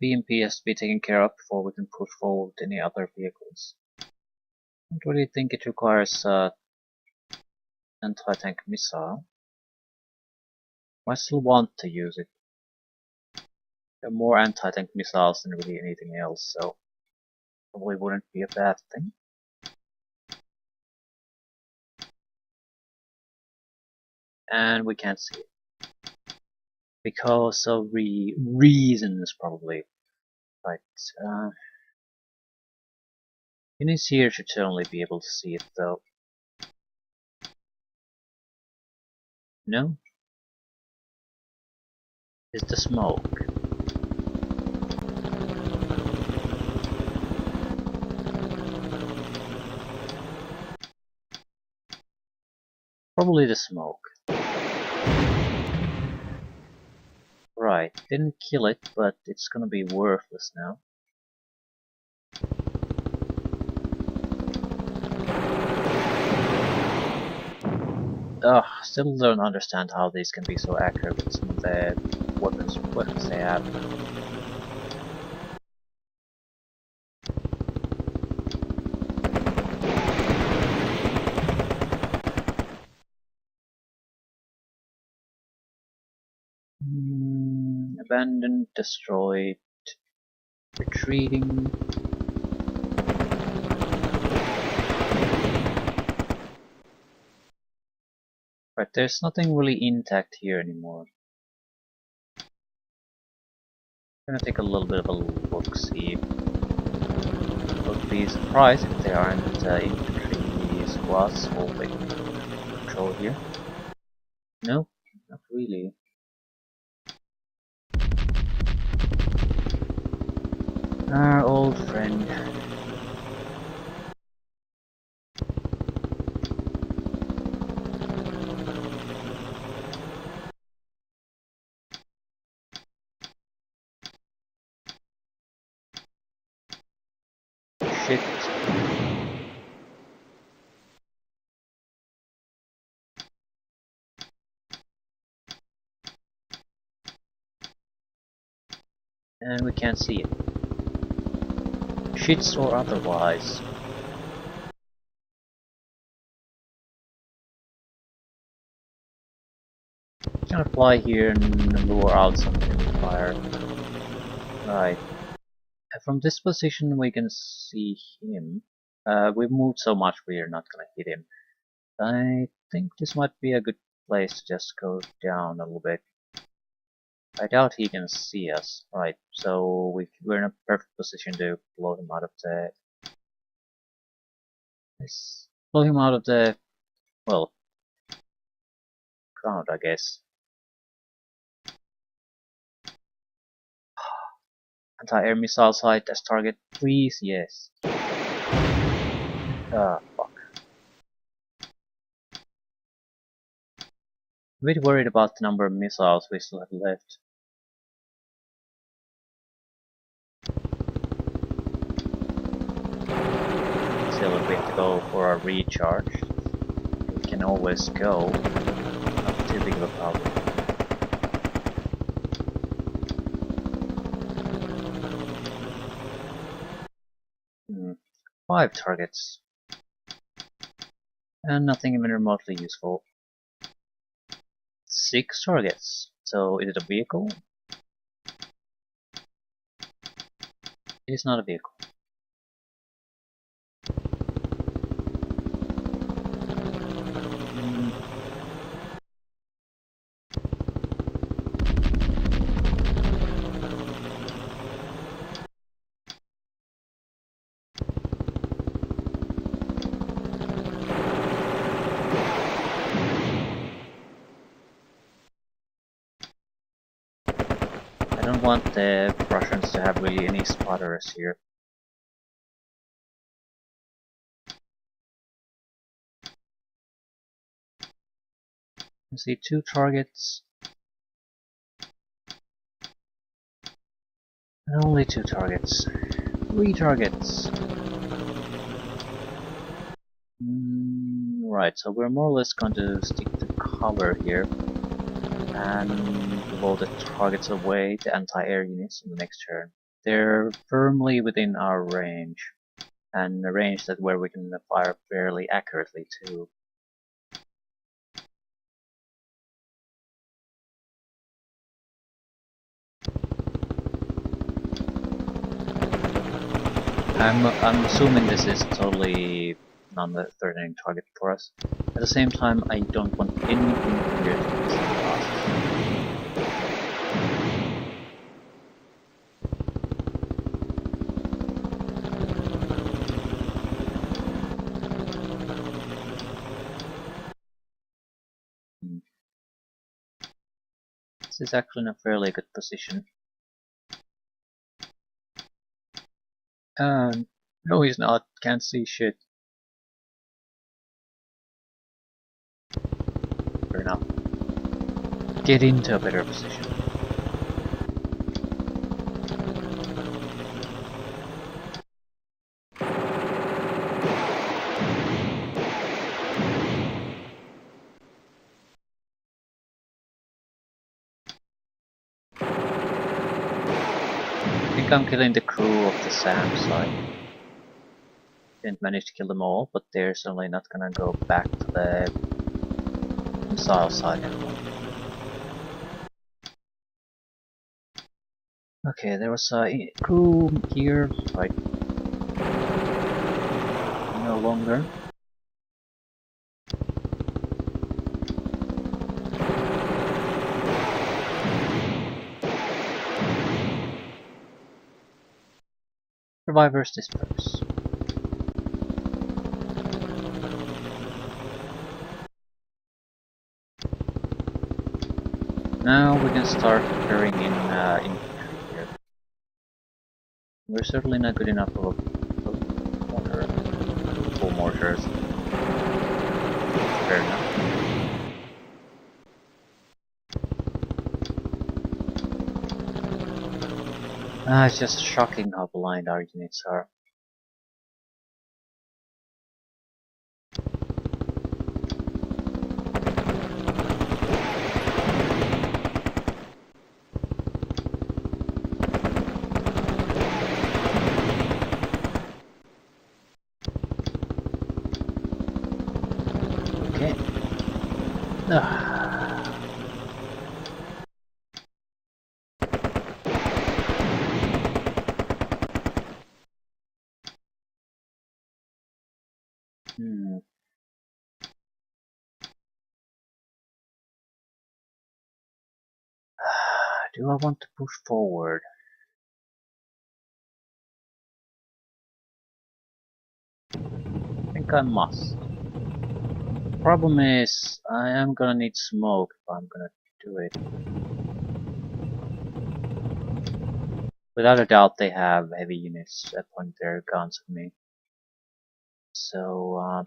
The BMP has to be taken care of before we can push forward any other vehicles. I don't really think it requires anti-tank missile. I still want to use it. There are more anti-tank missiles than really anything else, so probably wouldn't be a bad thing. And we can't see it. Because of reasons, probably. Right. Units here should certainly be able to see it, though. No? It's the smoke. Probably the smoke. Right, didn't kill it, but it's gonna be worthless now. Ugh, still don't understand how these can be so accurate with some of the weapons they have. Abandoned, destroyed, retreating. Right, there's nothing really intact here anymore. I'm gonna take a little bit of a look-see. I would be surprised if there aren't infantry squads holding control here. No, not really. Our old friend. Shit. And we can't see it. Shits or otherwise. Gonna fly here and lure out some enemy fire. Right. And from this position we can see him. We've moved so much we are not gonna hit him. I think this might be a good place to just go down a little bit. I doubt he can see us. Right, so we're in a perfect position to blow him out of the... blow him out of the... well, ground, I guess. Anti-air missile site as target, please, yes. Ah, fuck. I'm a bit worried about the number of missiles we still have left. Still, if we have to go for a recharge, we can always go. Not too big of a problem. Hmm. 5 targets. And nothing even remotely useful. 6 targets. So is it a vehicle? It is not a vehicle. I don't want the Russians to have really any spotters here. You see 2 targets. And only 2 targets. 3 targets. Right, so we're more or less going to stick to cover here and blow the targets away, the anti-air units, in the next turn. They're firmly within our range, and a range that where we can fire fairly accurately too. I'm assuming this is totally non-threatening target for us. At the same time, I don't want anything here to miss the This is actually in a fairly good position. No he's not, can't see shit. Fair enough. Get into a better position. I think I'm killing the crew of the SAM side. Didn't manage to kill them all, but they're certainly not gonna go back to the missile side anymore. Okay, there was a crew here, right? No longer. Survivors disperse. Now we can start preparing in infantry here. We're certainly not good enough for mortar. Full mortars. Fair enough. It's just shocking how blind our units are. Okay. Do I want to push forward? I think I must. Problem is, I am gonna need smoke if I'm gonna do it. Without a doubt, they have heavy units that point their guns at me. So,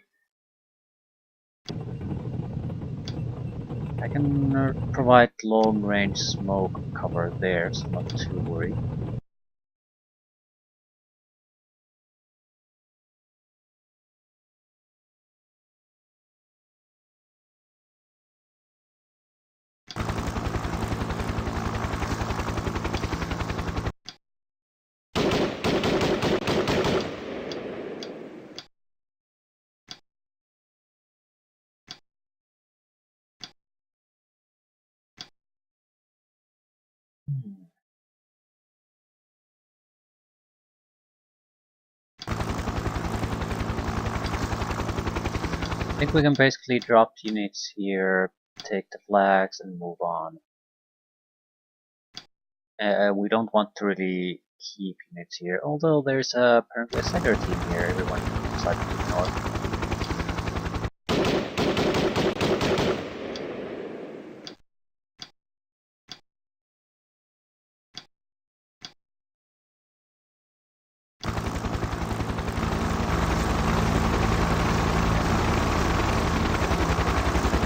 I can provide long-range smoke cover there, so I'm not too worried. I think we can basically drop units here, take the flags, and move on. We don't want to really keep units here, although there's apparently a second team here everyone decided to ignore.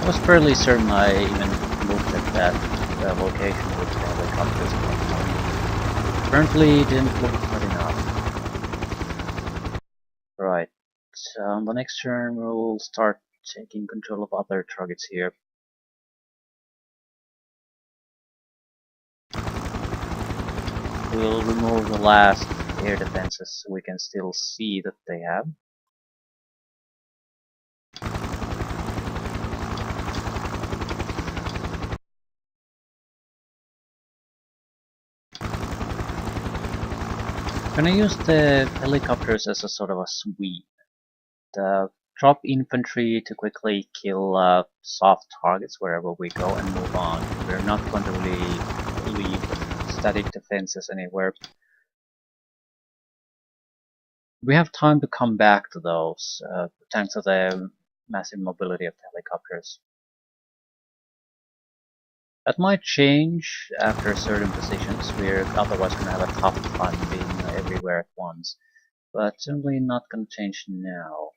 I was fairly certain I even looked at that location with the helicopters. Apparently didn't look hard enough. Right, so on the next turn we'll start taking control of other targets here. We'll remove the last air defenses so we can still see that they have. I'm gonna use the helicopters as a sort of a sweep. Drop infantry to quickly kill soft targets wherever we go and move on. We're not going to really leave static defenses anywhere. We have time to come back to those thanks to the massive mobility of the helicopters. That might change after certain positions. We're otherwise going to have a tough time being everywhere at once, but certainly not going to change now.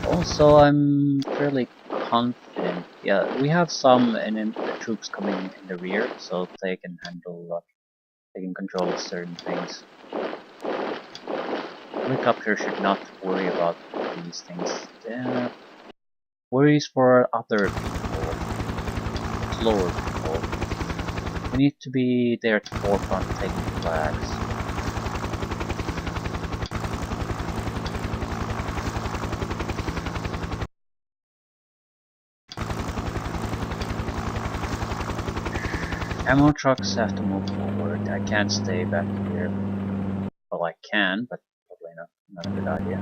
Also, I'm fairly confident. Yeah, we have some enemy troops coming in the rear, so they can handle, they can control certain things. Helicopter should not worry about these things. Worries for other people, slower people. We need to be there at the forefront taking flags. Ammo trucks have to move forward. I can't stay back here. Well, I can, but probably not a good idea.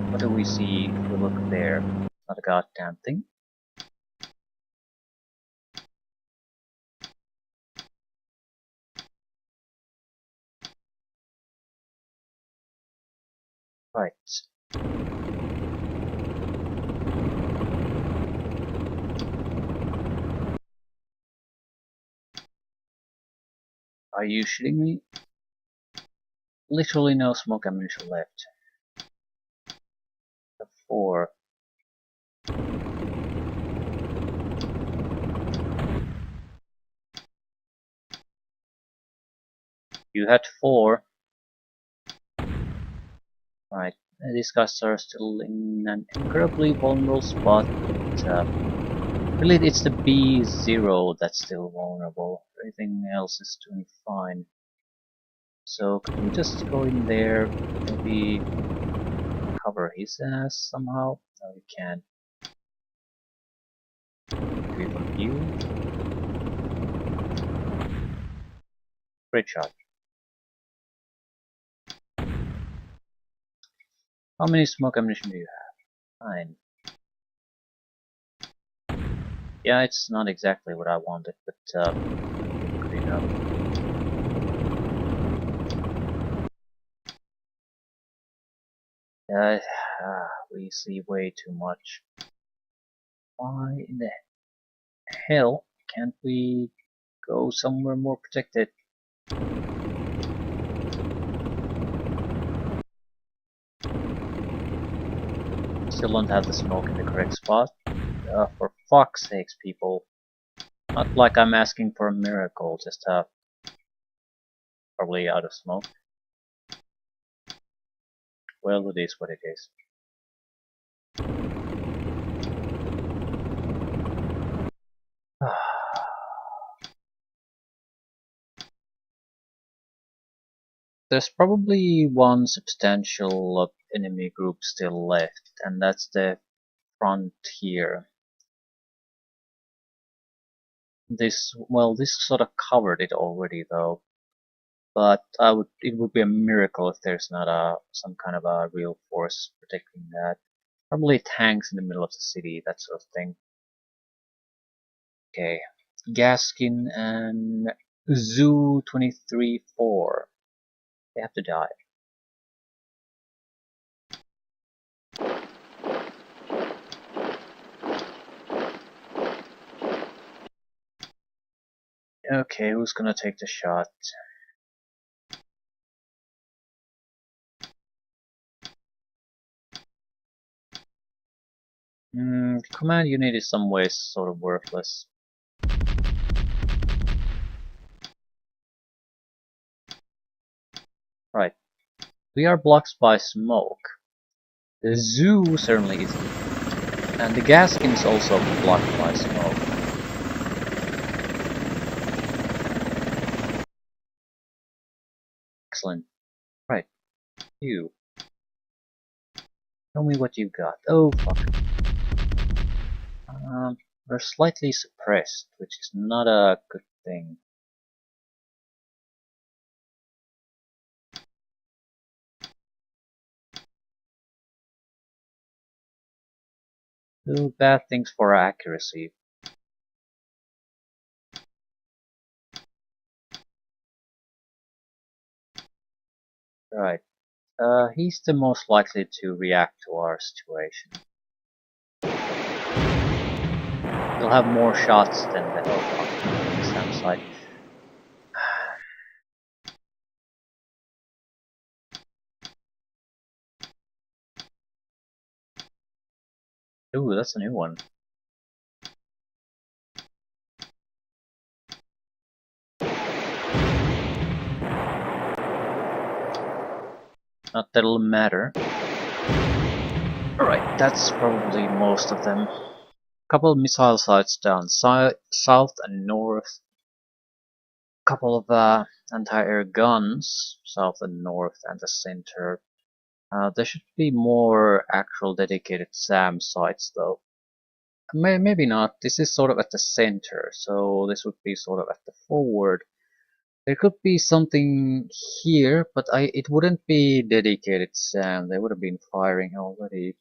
What do we see if we look there? Not a goddamn thing. Right. Are you shitting me? Literally no smoke ammunition left. 4. You had 4. Right. These guys are still in an incredibly vulnerable spot. But, really, it's the B0 that's still vulnerable. Everything else is doing fine. So, could we just go in there, maybe cover his ass somehow? No, we can't. Maybe from here? Great shot. How many smoke ammunition do you have? 9. Yeah, it's not exactly what I wanted, but good enough. We see way too much. Why in the hell can't we go somewhere more protected? Still don't have the smoke in the correct spot. For fuck's sakes, people. Not like I'm asking for a miracle, just probably out of smoke. Well, it is what it is. There's probably one substantial enemy group still left, and that's the front here. This sort of covered it already though, but it would be a miracle if there's not some kind of a real force protecting that. Probably tanks in the middle of the city, that sort of thing. Okay, Gaskin and Zoo 23-4. They have to die. Okay, who's gonna take the shot? Command unit is some ways sort of worthless. Right. We are blocked by smoke. The zoo certainly isn't. And the Gaskin is also blocked by smoke. Excellent. Right. You. Tell me what you got. Oh, fuck. We're slightly suppressed, which is not a good thing. Do bad things for our accuracy. Right. He's the most likely to react to our situation. He'll have more shots than the Sam side. Ooh, that's a new one. Not that it'll matter. Alright, that's probably most of them. Couple of missile sites down south and north. Couple of anti-air guns south and north and the center. There should be more actual dedicated SAM sites though. Maybe not. This is sort of at the center, so this would be sort of at the forward. There could be something here, but it wouldn't be dedicated SAM. They would have been firing already.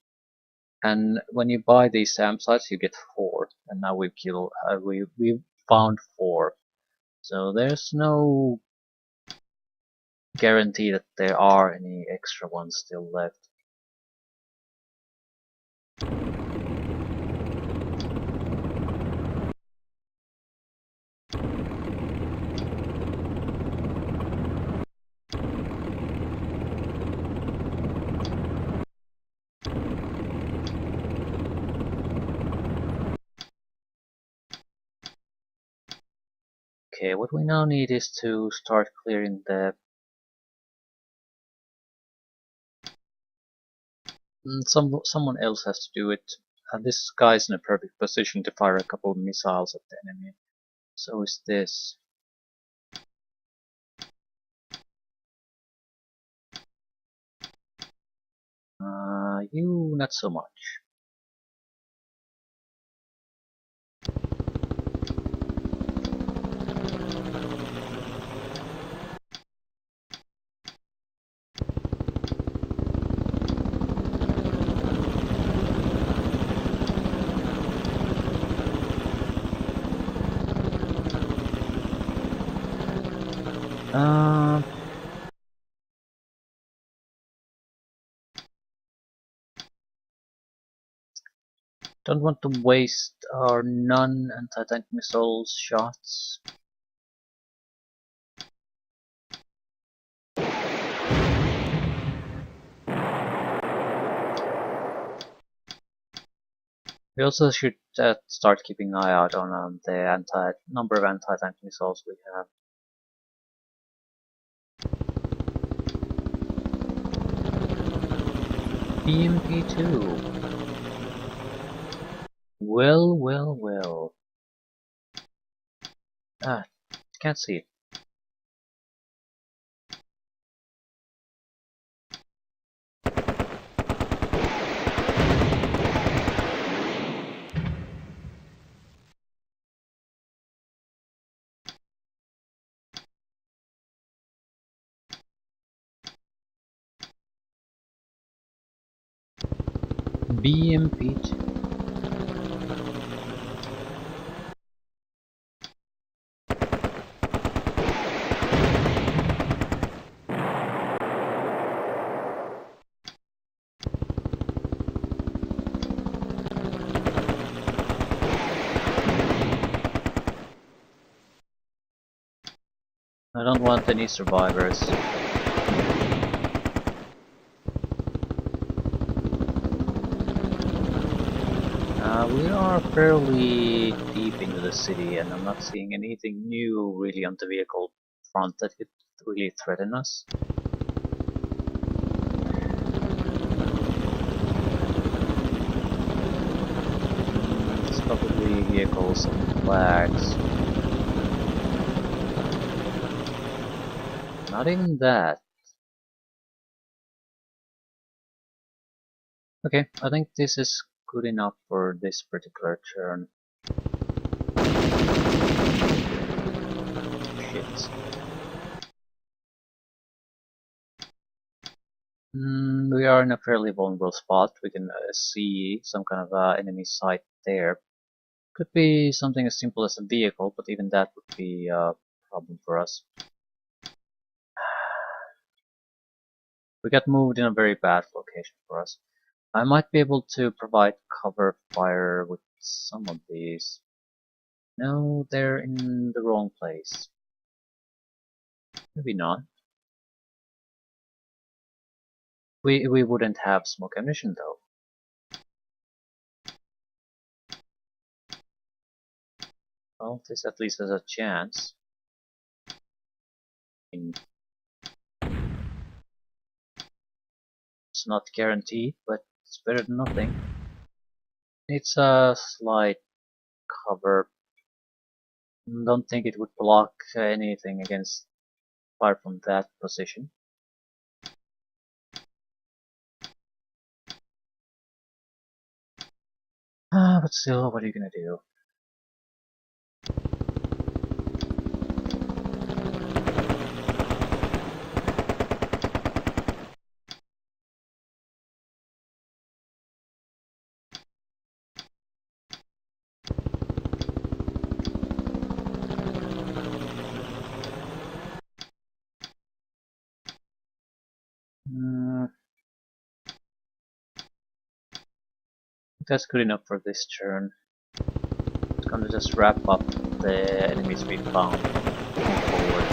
And when you buy these SAM sites, you get 4. And now we've found 4. So there's no guarantee that there are any extra ones still left. Okay, what we now need is to start clearing the... someone else has to do it. This guy's in a perfect position to fire a couple of missiles at the enemy. So is this. You not so much. Don't want to waste our non-anti-tank missiles shots. We also should start keeping an eye out on the number of anti-tank missiles we have. BMP2. Well, well, well. Can't see it. BMP2. I don't want any survivors. We are fairly deep into the city and I'm not seeing anything new really on the vehicle front that could really threaten us. It's probably vehicles and flags. Not even that. Okay, I think this is good enough for this particular turn. Shit. We are in a fairly vulnerable spot. We can see some kind of enemy site there. Could be something as simple as a vehicle, but even that would be a problem for us. We got moved in a very bad location for us. I might be able to provide cover fire with some of these. No, they're in the wrong place. Maybe not. We wouldn't have smoke ammunition though. Well, this at least has a chance. It's not guaranteed, but it's better than nothing. It's a slight cover. Don't think it would block anything against fire from that position. But still, what are you gonna do? That's good enough for this turn. It's gonna just wrap up the enemies we found. Move forward.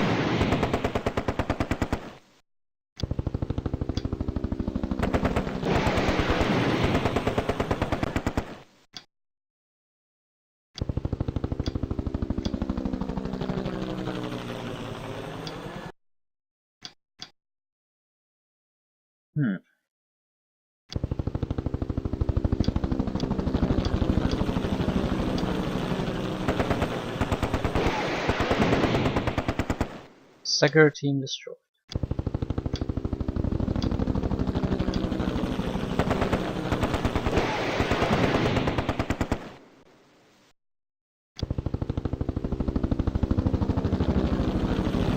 Stagger team destroyed.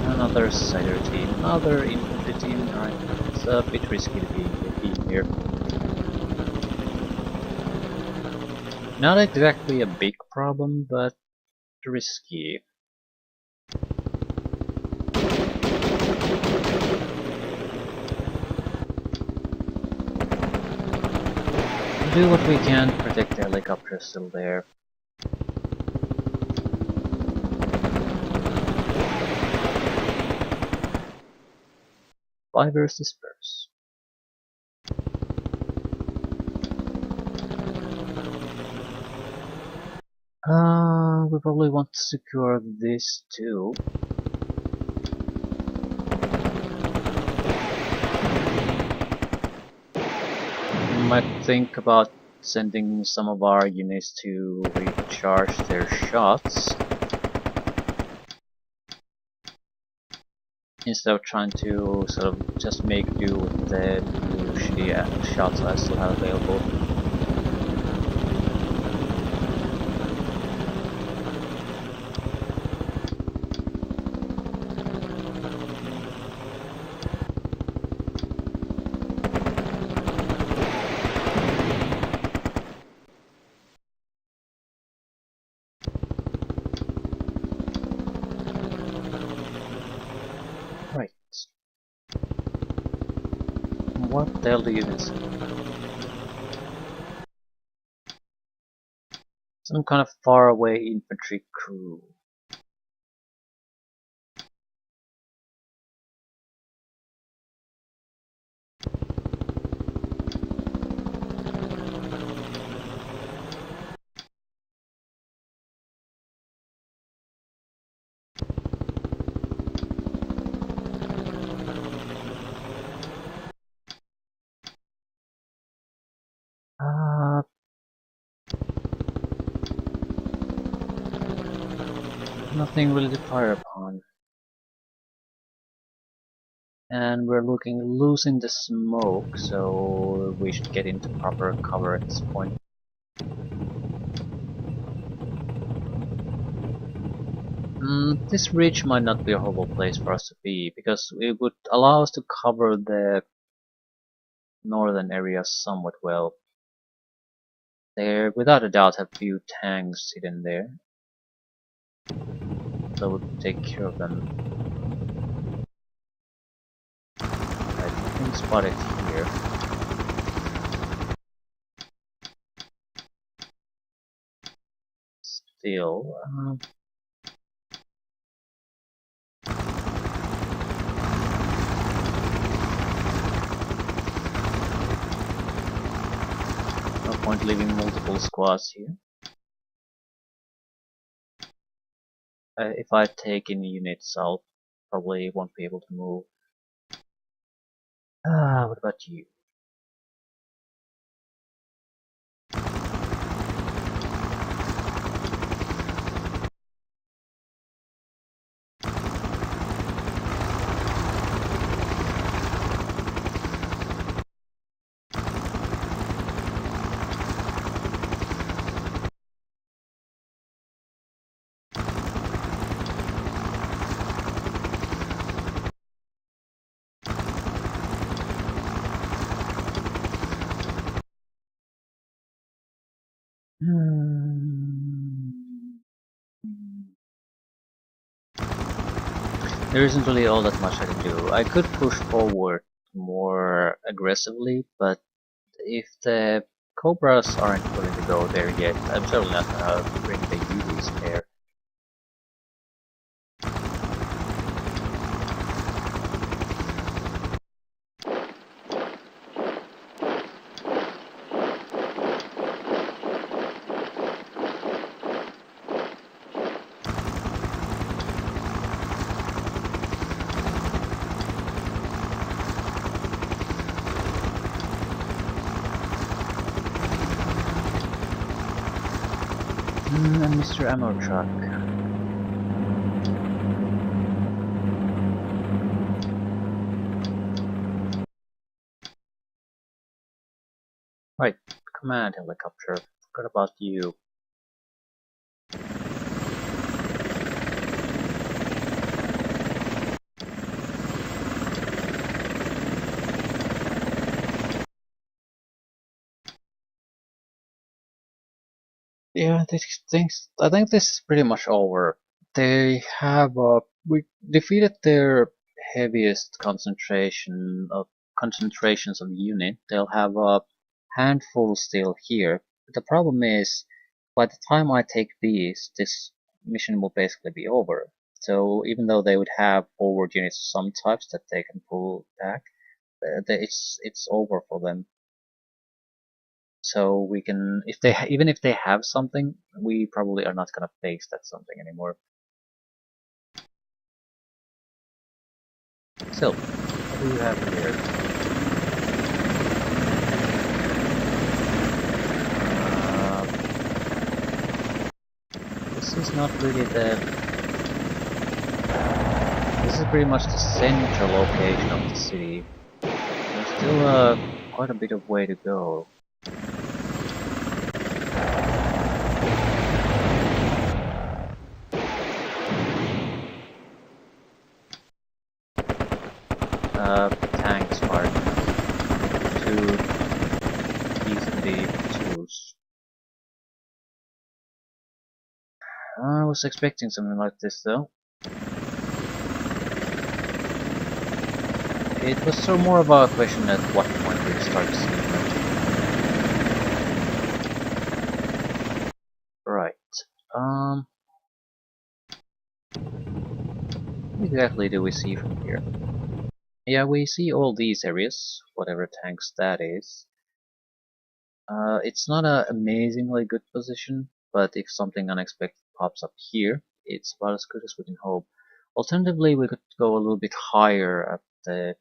Another Stagger team, another infantry team. Alright, it's a bit risky to be here. Not exactly a big problem, but risky. Do what we can to protect the helicopter still there. Fibers disperse. We probably want to secure this too. Might think about sending some of our units to recharge their shots instead of trying to sort of just make do with the shitty shots I still have available. Right. What the hell do you even see? Some kind of faraway infantry crew. Nothing really to fire upon. And we're losing the smoke, so we should get into proper cover at this point. This ridge might not be a horrible place for us to be, because it would allow us to cover the northern area somewhat well. There, without a doubt, have few tanks hidden there, so we'll take care of them. Right, nothing spotted here. Still, no point leaving multiple squads here. If I take any units, I'll probably won't be able to move. What about you? There isn't really all that much I can do. I could push forward more aggressively, but if the Cobras aren't willing to go there yet, I'm certainly not gonna bring the UVs there. And Mr. Ammo Truck. Right, command helicopter. Forgot about you. Yeah, I think this is pretty much over. They have we defeated their heaviest concentrations of unit. They'll have a handful still here. The problem is, by the time I take these, this mission will basically be over. So even though they would have forward units of some types that they can pull back, it's over for them. So we can, if they even if they have something, we probably are not gonna face that something anymore. Still, what do you have here? This is not really the. This is pretty much the central location of the city. There's still quite a bit of way to go. Tanks are too easily choose. I was expecting something like this though. It was so more of a question at what point we start seeing them. Right. What exactly do we see from here? Yeah, we see all these areas, whatever tanks that is. It's not an amazingly good position, but if something unexpected pops up here, it's about as good as we can hope. Alternatively, we could go a little bit higher at the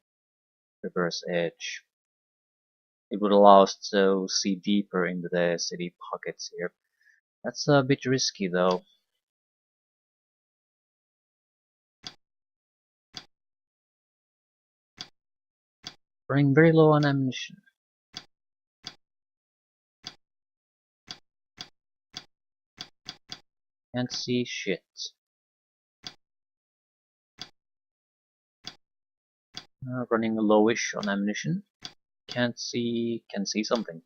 reverse edge. It would allow us to see deeper into the city pockets here. That's a bit risky though. Running very low on ammunition. Can't see shit. Running lowish on ammunition. Can see something.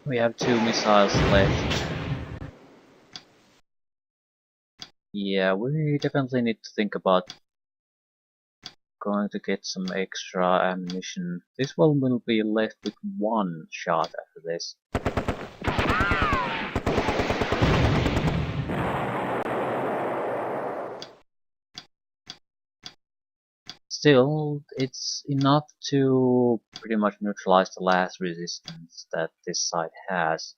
We have 2 missiles left. Yeah, we definitely need to think about going to get some extra ammunition. This one will be left with 1 shot after this. Still, it's enough to pretty much neutralize the last resistance that this side has.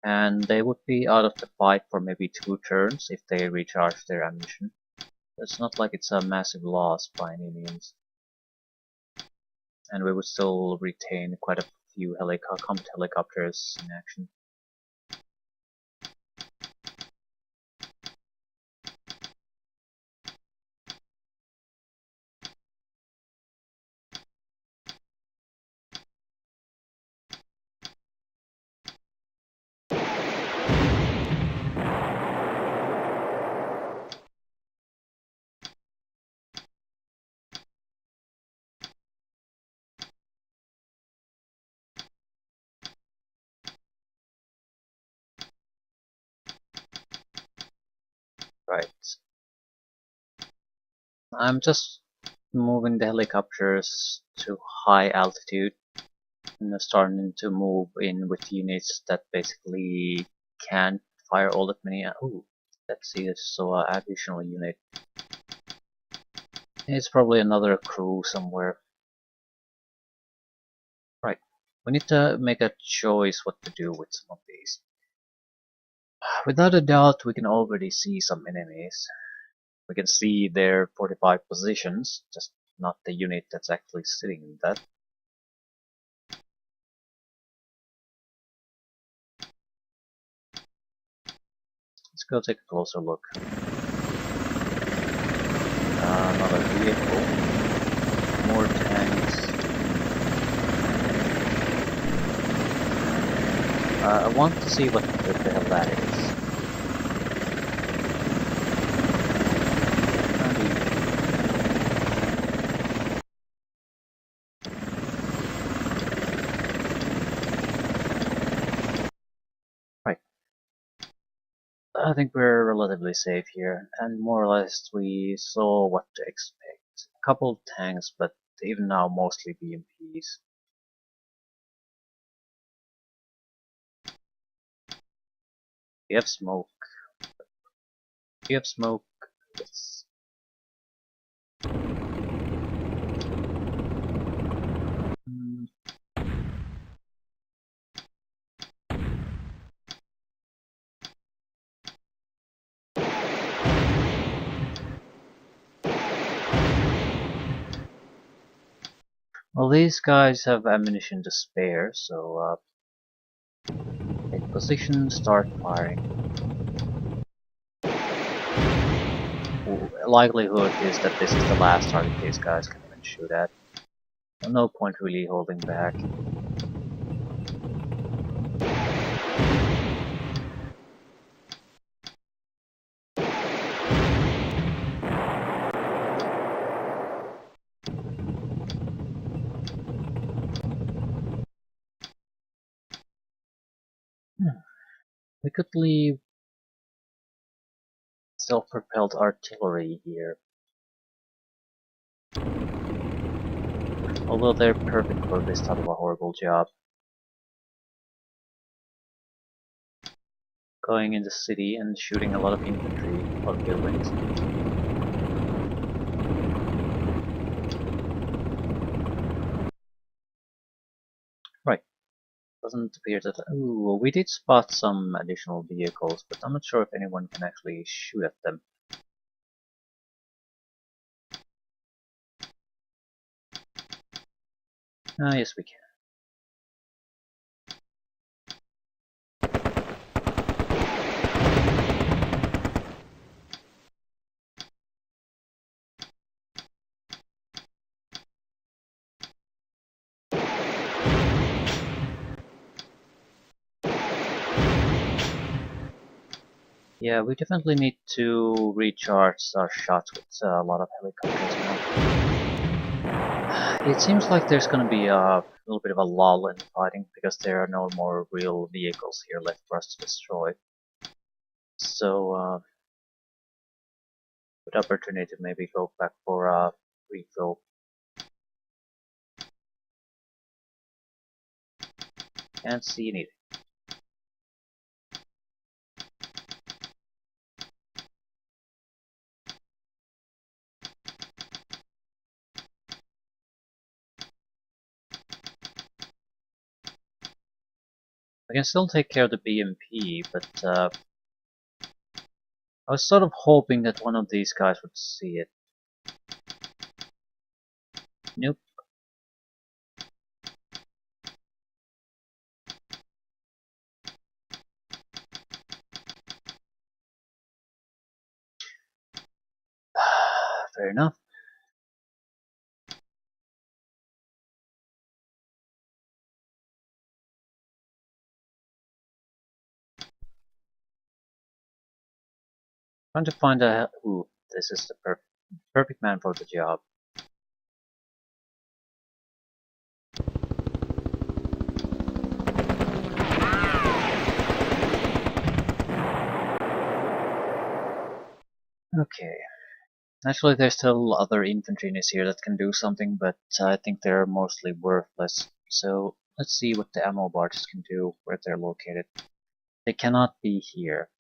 And they would be out of the fight for maybe 2 turns if they recharge their ammunition. It's not like it's a massive loss by any means. And we would still retain quite a few combat helicopters in action. Right. I'm just moving the helicopters to high altitude and starting to move in with units that basically can't fire all that many. Oh, let's see, so additional unit. It's probably another crew somewhere. Right. We need to make a choice what to do with some of these. Without a doubt, we can already see some enemies. We can see their fortified positions, just not the unit that's actually sitting in that. Let's go take a closer look. Another vehicle. more tanks. I want to see what the hell that is. Right. I think we're relatively safe here, and more or less we saw what to expect. A couple of tanks, but even now mostly BMPs. We have smoke. We have smoke. Yes. Well, these guys have ammunition to spare, so take position, start firing. Likelihood is that this is the last target these guys can even shoot at. No point really holding back. We could leave self-propelled artillery here. Although they're perfect for this type of a horrible job. Going in the city and shooting a lot of infantry on buildings. Right. Doesn't appear that... Ooh, we did spot some additional vehicles, but I'm not sure if anyone can actually shoot at them. Ah, yes we can. Yeah, we definitely need to recharge our shots with a lot of helicopters now. It seems like there's gonna be a little bit of a lull in the fighting, because there are no more real vehicles here left for us to destroy. So, good opportunity to maybe go back for a refill. Can't see anything. I can still take care of the BMP, but I was sort of hoping that one of these guys would see it. Nope. Fair enough. Trying to find a... Ooh, this is the perfect man for the job. Okay. Actually, there's still other infantry units here that can do something, but I think they're mostly worthless. So let's see what the ammo barges can do, where they're located. They cannot be here.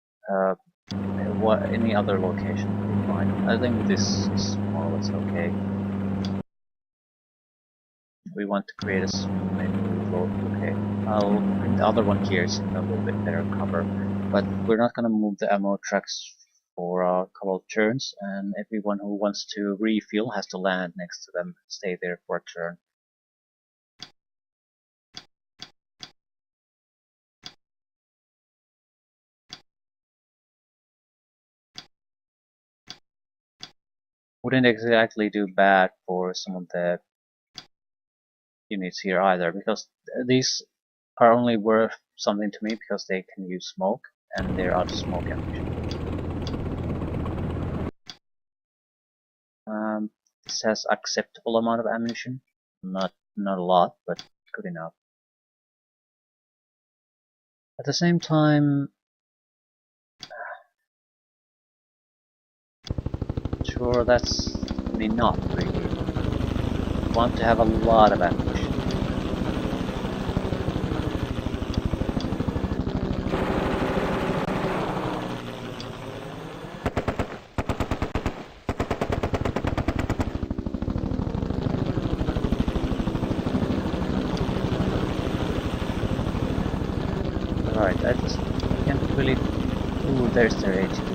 What any other location would be fine. I think this is more or less okay. We want to create a menu load. Okay, I'll bring the other one here. It's in a little bit better cover, but we're not gonna move the ammo trucks for a couple of turns, and everyone who wants to refuel has to land next to them, stay there for a turn. Wouldn't exactly do bad for some of the units here either, because these are only worth something to me because they can use smoke, and they're out of smoke ammunition. This has acceptable amount of ammunition, not a lot, but good enough. At the same time, sure, that's enough really. You want to have a lot of ammunition. Alright, I just can't really... Ooh, there's their HQ.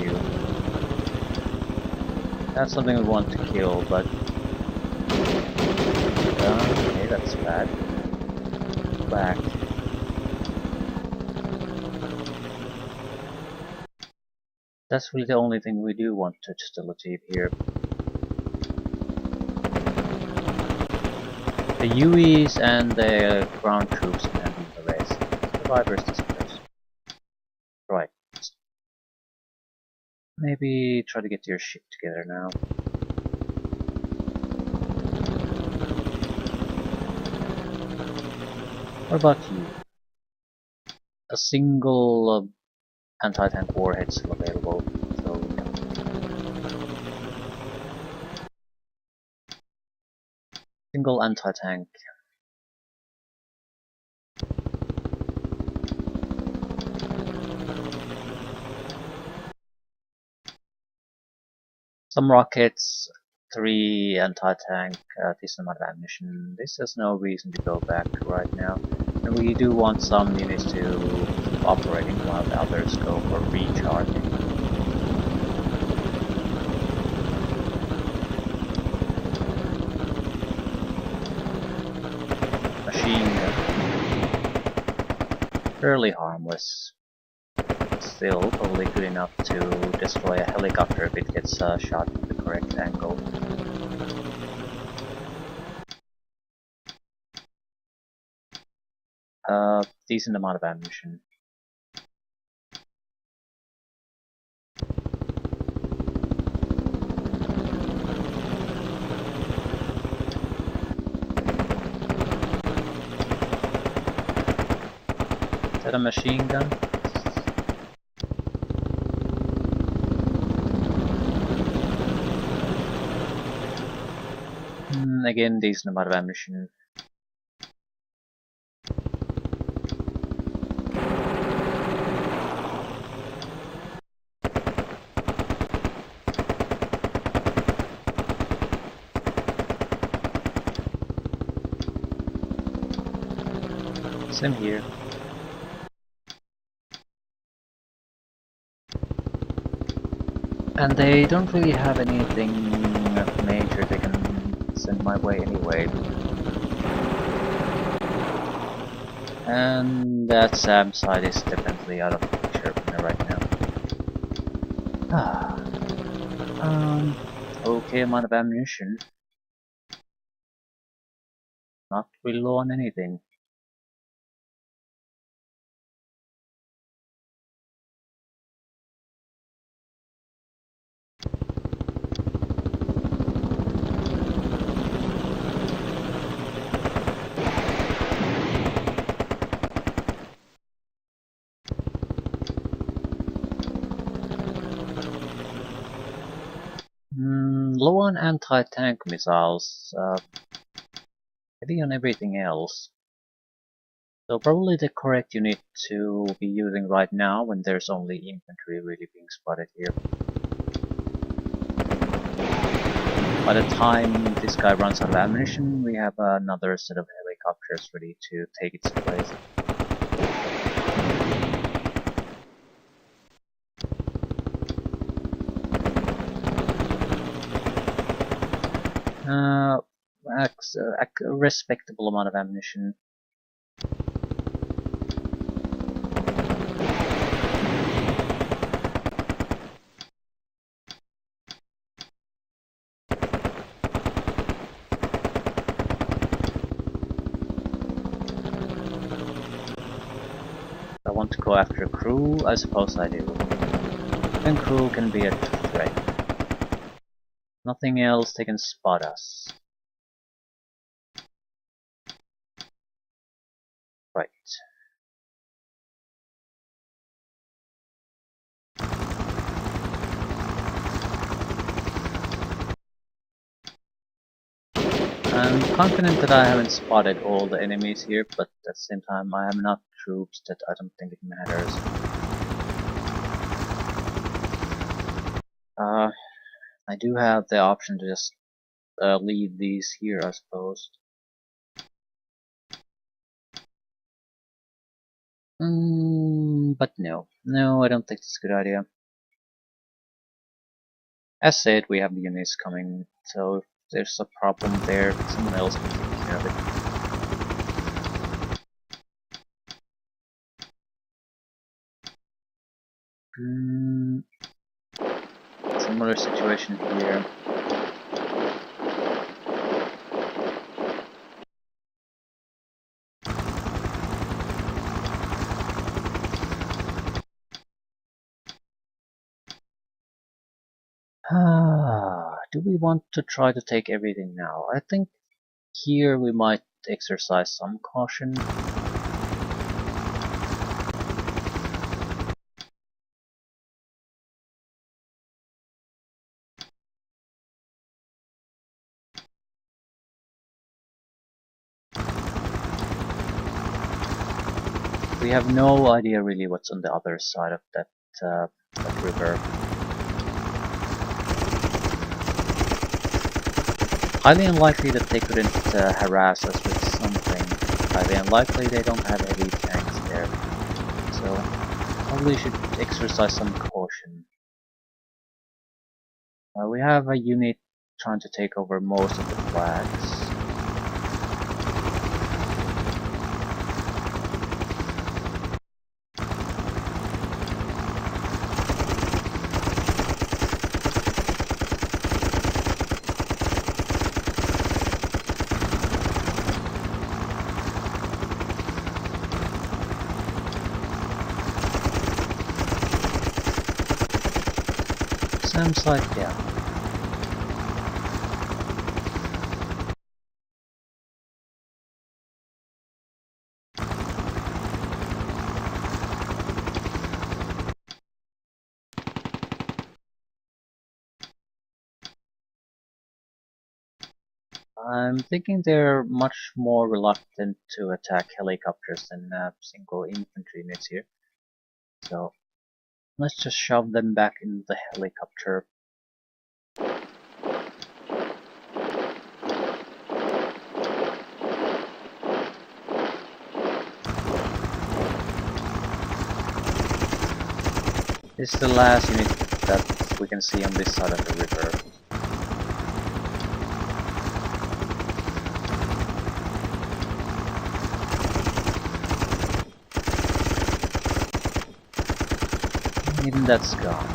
That's something we want to kill, but... okay, that's bad. Back. That's really the only thing we do want to still achieve here. The UEs and the ground troops can handle the rest. Survivors disperse. Right. Maybe try to get your ship together now. What about you? A single anti-tank warhead still available, so yeah. Single anti-tank. Some rockets, 3 anti-tank, decent amount of ammunition. This has no reason to go back right now. And we do want some units to keep operating while the others go for recharging. Machine gun. Fairly harmless. Still probably good enough to destroy a helicopter if it gets shot from the correct angle. Decent amount of ammunition. Is that a machine gun? Again, decent amount of ammunition. Same here. And they don't really have anything major they can send my way anyway. And that SAM side is definitely out of the picture for me right now. Okay amount of ammunition. Not really low on anything. Low on anti-tank missiles, heavy on everything else. So probably the correct unit to be using right now when there's only infantry really being spotted here. By the time this guy runs out of ammunition, we have another set of helicopters ready to take its place. A respectable amount of ammunition. want to go after crew? I suppose I do. And crew can be a threat. Nothing else, they can spot us. Right. I'm confident that I haven't spotted all the enemies here, but at the same time I have enough troops that I don't think it matters. I do have the option to just leave these here, I suppose. But no. No, I don't think it's a good idea. As said, we have the units coming, so if there's a problem there, someone else can take care of it. Similar situation here. Do we want to try to take everything now? I think here we might exercise some caution. We have no idea really what's on the other side of that river. Highly unlikely that they couldn't harass us with something. Highly unlikely they don't have heavy tanks there. So probably should exercise some caution. We have a unit trying to take over most of the flags. Sam side down. I'm thinking they're much more reluctant to attack helicopters than single infantry units here. So let's just shove them back in the helicopter. This is the last unit that we can see on this side of the river. Even that's gone.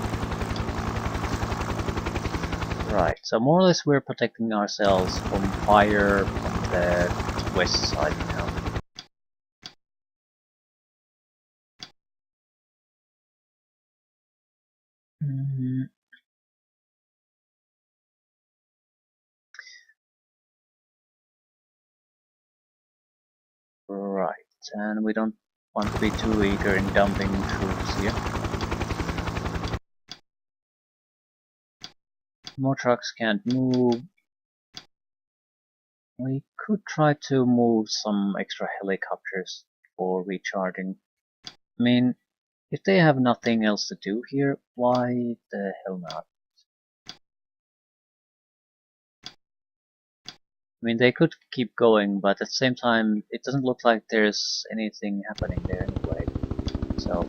Right, so more or less we're protecting ourselves from fire from the west side now. Right, and we don't want to be too eager in dumping troops here. More trucks can't move. We could try to move some extra helicopters for recharging. I mean, if they have nothing else to do here, why the hell not? I mean, they could keep going, but at the same time, it doesn't look like there's anything happening there anyway. So,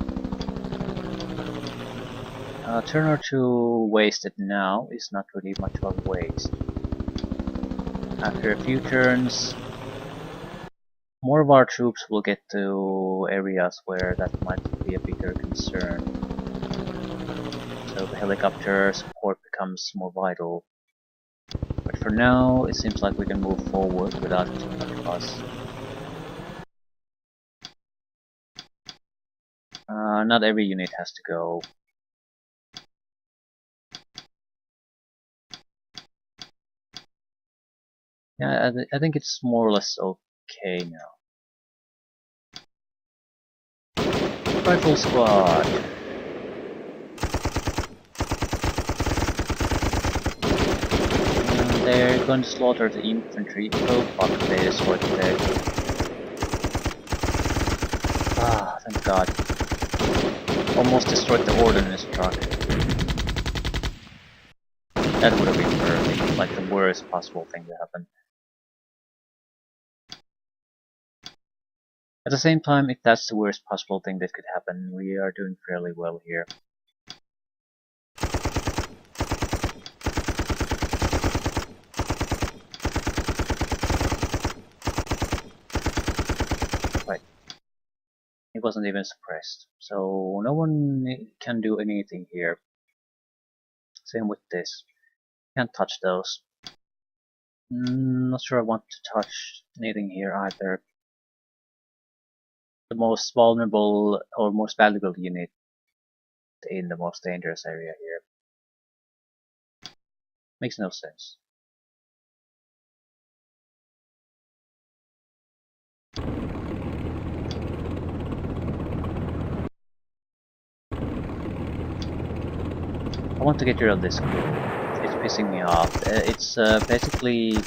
a turn or two wasted now is not really much of a waste. After a few turns, more of our troops will get to areas where that might be a bigger concern. So the helicopter support becomes more vital. But for now, it seems like we can move forward without too much fuss. Not every unit has to go. Yeah, I think it's more or less okay now. Rifle squad. And they're going to slaughter the infantry. Oh fuck, they destroyed the vehicle. Ah, thank god. Almost destroyed the ordnance truck. That would have been perfect, like the worst possible thing to happen. At the same time, if that's the worst possible thing that could happen, we are doing fairly well here. Right. It wasn't even suppressed, so no one can do anything here. Same with this. Can't touch those. Not sure I want to touch anything here either. The most vulnerable or most valuable unit in the most dangerous area here. Makes no sense. I want to get rid of this crew. It's pissing me off. It's basically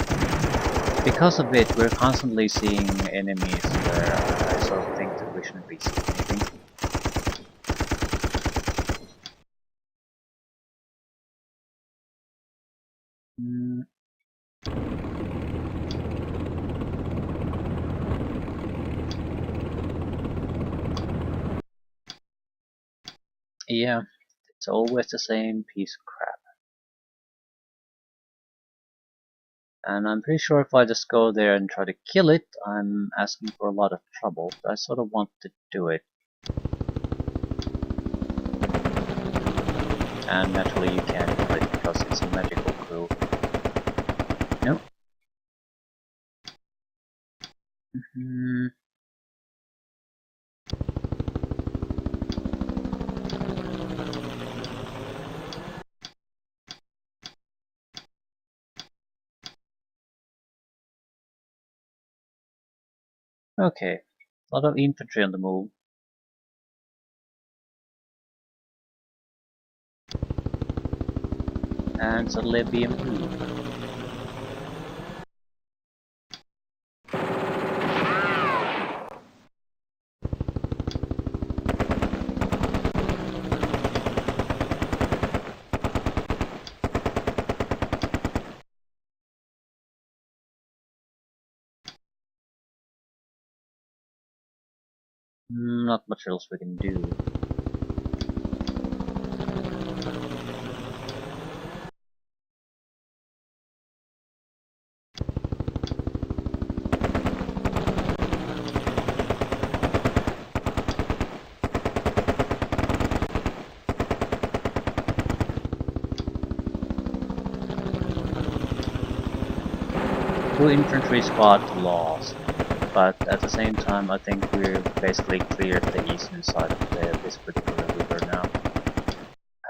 because of it we're constantly seeing enemies where I sort of think that we shouldn't be seeing anything. Yeah, it's always the same piece of crap. And I'm pretty sure if I just go there and try to kill it, I'm asking for a lot of trouble. But I sort of want to do it. And naturally you can't kill it because it's a magical crew. Nope. Okay, a lot of infantry on the move. And suddenly be improved. Not much else we can do. Two infantry squad lost, but at the same time I think we're basically cleared the eastern side of this particular river now.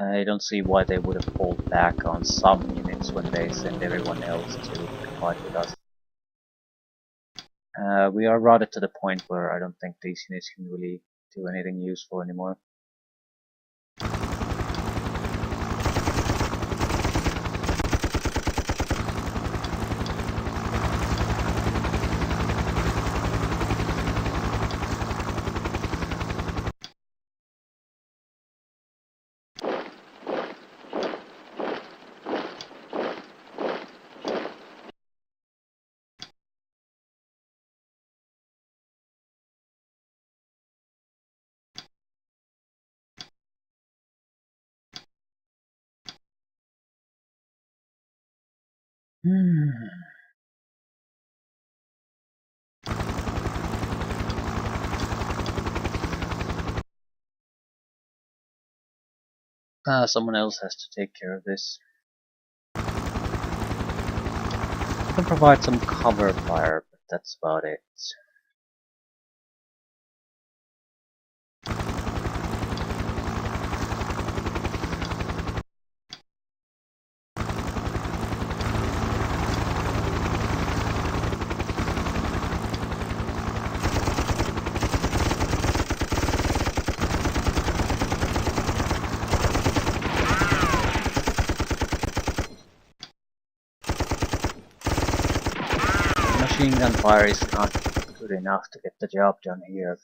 I don't see why they would have pulled back on some units when they send everyone else to fight with us. We are routed to the point where I don't think these units can really do anything useful anymore. Someone else has to take care of this. I can provide some cover fire, but that's about it. gun fire is not good enough to get the job done here.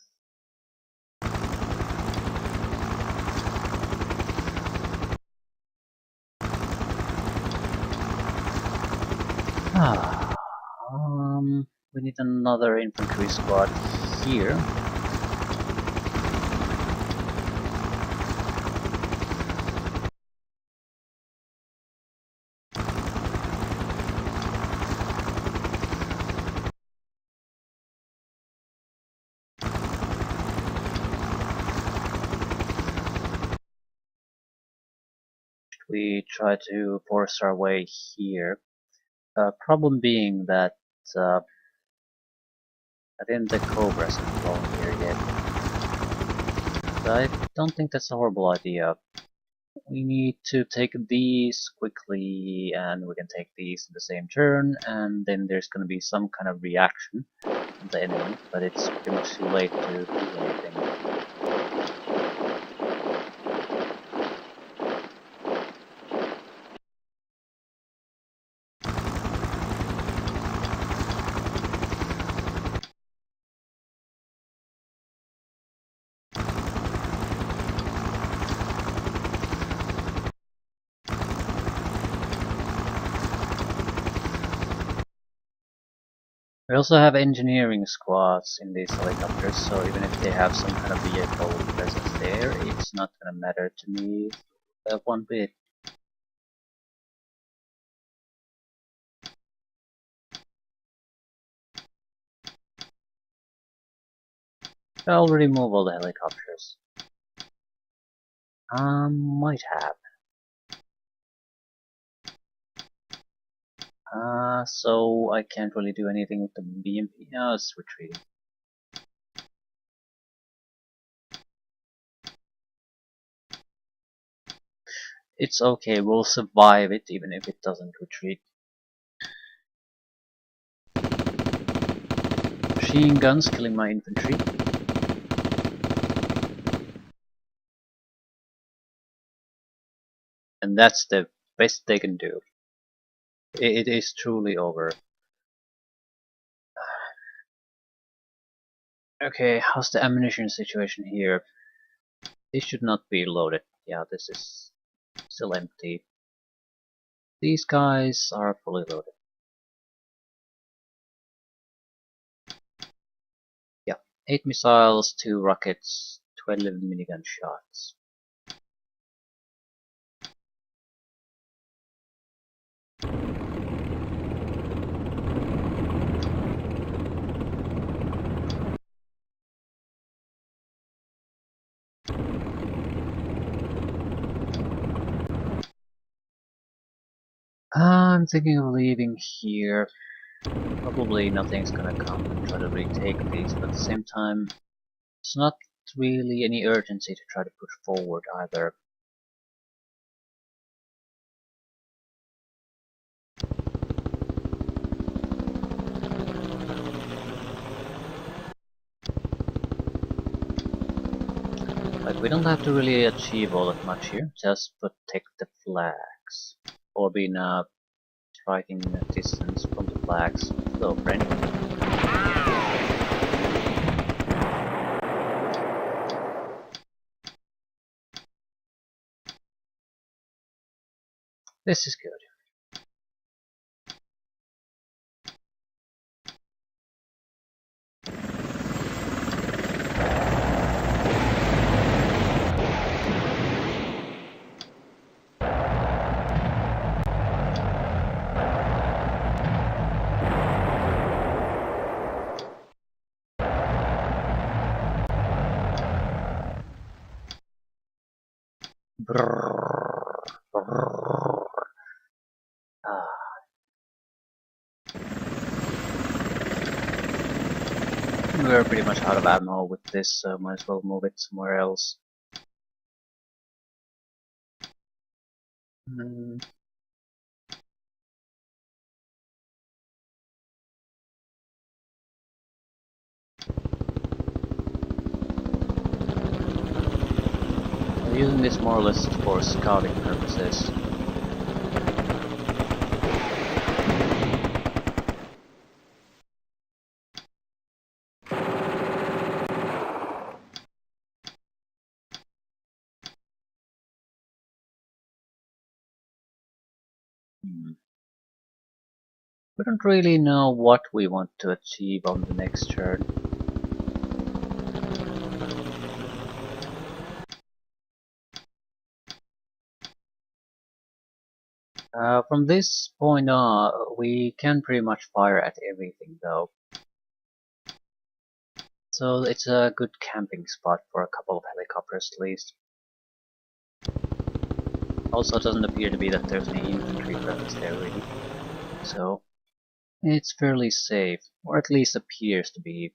We need another infantry squad here. We try to force our way here. Problem being that I think the Cobras have flown here yet. But I don't think that's a horrible idea. We need to take these quickly, and we can take these in the same turn, and then there's going to be some kind of reaction from the enemy, but it's pretty much too late to do anything. We also have engineering squads in these helicopters, so even if they have some kind of vehicle presence there, it's not gonna matter to me one bit. I'll remove all the helicopters. Might have. So I can't really do anything with the BMP. No, it's retreating. It's okay, we'll survive it even if it doesn't retreat. Machine guns killing my infantry. And that's the best they can do. It is truly over. Okay, how's the ammunition situation here? This should not be loaded. Yeah, this is still empty. These guys are fully loaded. Yeah, 8 missiles, 2 rockets, 12 minigun shots. I'm thinking of leaving here. Probably nothing's gonna come and try to retake these, but at the same time, it's not really any urgency to try to push forward either. Like, we don't have to really achieve all that much here, just protect the flags. Or be in a striking distance from the flags. Hello, friend. This is good. Brrr, brrr. We're pretty much out of ammo with this, so might as well move it somewhere else. I'm using this more or less for scouting purposes. We don't really know what we want to achieve on the next turn. From this point on, we can pretty much fire at everything though. So it's a good camping spot for a couple of helicopters at least. Also, it doesn't appear to be that there's any infantry presence there really. So it's fairly safe, or at least appears to be.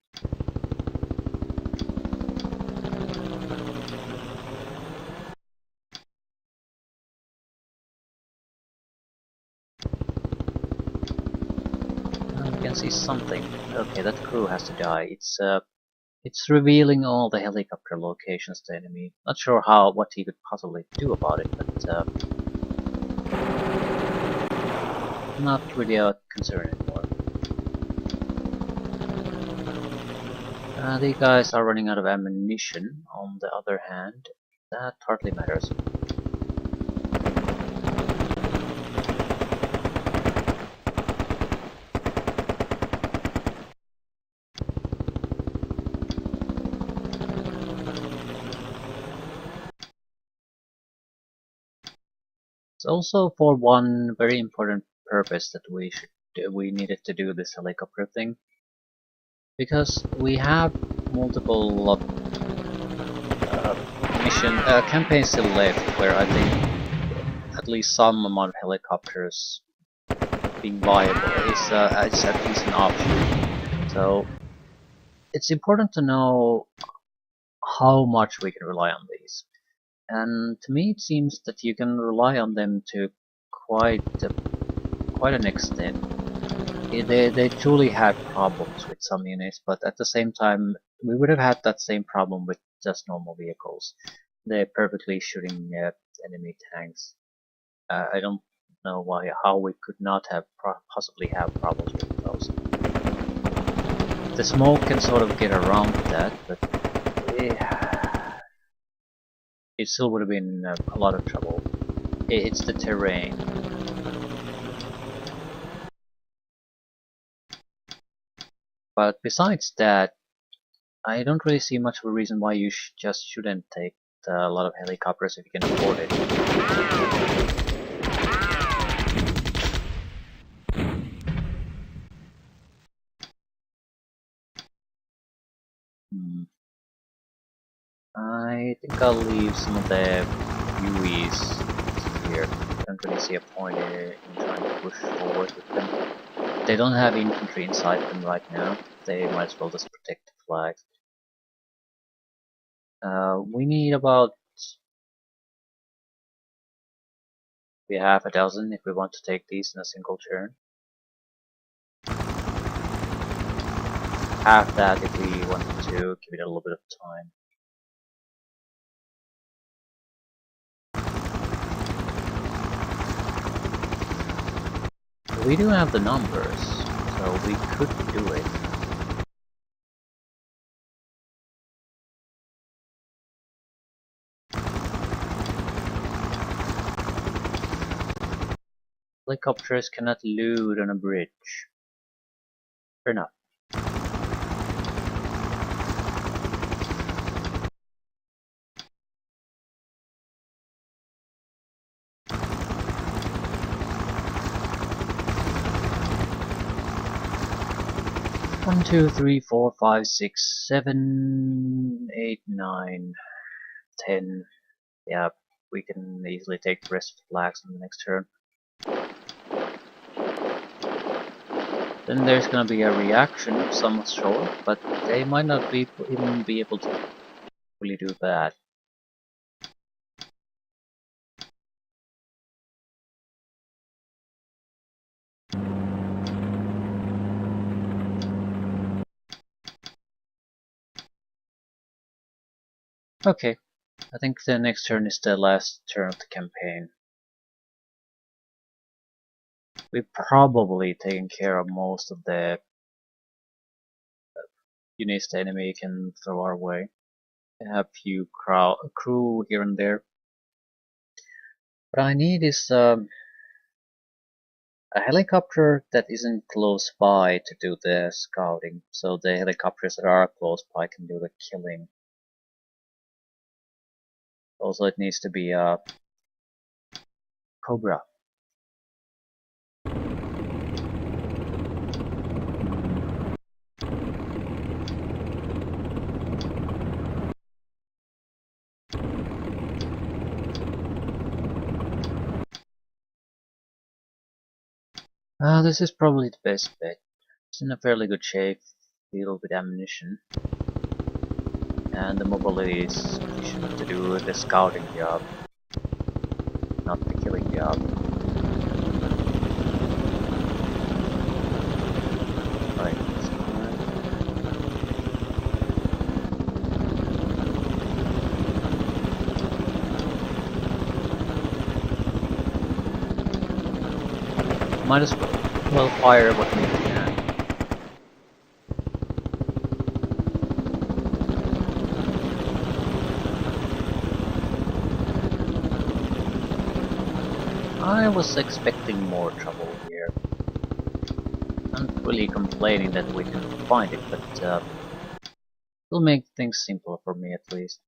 We can see something. Okay, that crew has to die. It's revealing all the helicopter locations to the enemy. Not sure what he could possibly do about it, but not really a concern anymore. The guys are running out of ammunition. On the other hand, that hardly matters. It's also for one very important purpose that we needed to do this helicopter thing, because we have multiple campaigns still left where I think at least some amount of helicopters being viable is at least an option. So it's important to know how much we can rely on these. And to me it seems that you can rely on them to quite an extent. They truly had problems with some units, but at the same time we would have had that same problem with just normal vehicles. They're perfectly shooting enemy tanks. I don't know how we could not have possibly have problems with those. The smoke can sort of get around that, but it still would have been a lot of trouble. It's the terrain. But besides that, I don't really see much of a reason why you just shouldn't take a lot of helicopters if you can afford it. I think I'll leave some of the UEs here. I don't really see a point in trying to push forward with them. They don't have infantry inside them right now. They might as well just protect the flags. We need about half a dozen if we want to take these in a single turn. Half that if we wanted to give it a little bit of time. We do have the numbers, so we could do it. Helicopters cannot loot on a bridge. Fair enough. One, two, three, four, five, six, 7, 8, 9, 10. Yeah, we can easily take the rest of the flags on the next turn. Then there's gonna be a reaction of some sort, but they might not even be able to really do that. Okay, I think the next turn is the last turn of the campaign. We've probably taken care of most of the units the enemy can throw our way. We have a few crew here and there. What I need is a helicopter that isn't close by to do the scouting, so the helicopters that are close by can do the killing. Also, it needs to be a Cobra. This is probably the best bet. It's in a fairly good shape, filled with ammunition, and the mobility is sufficient to do the scouting job, not the killing job. Right. Might as well fire what we can. I was expecting more trouble here. I'm not really complaining that we can find it, but it'll make things simpler for me at least.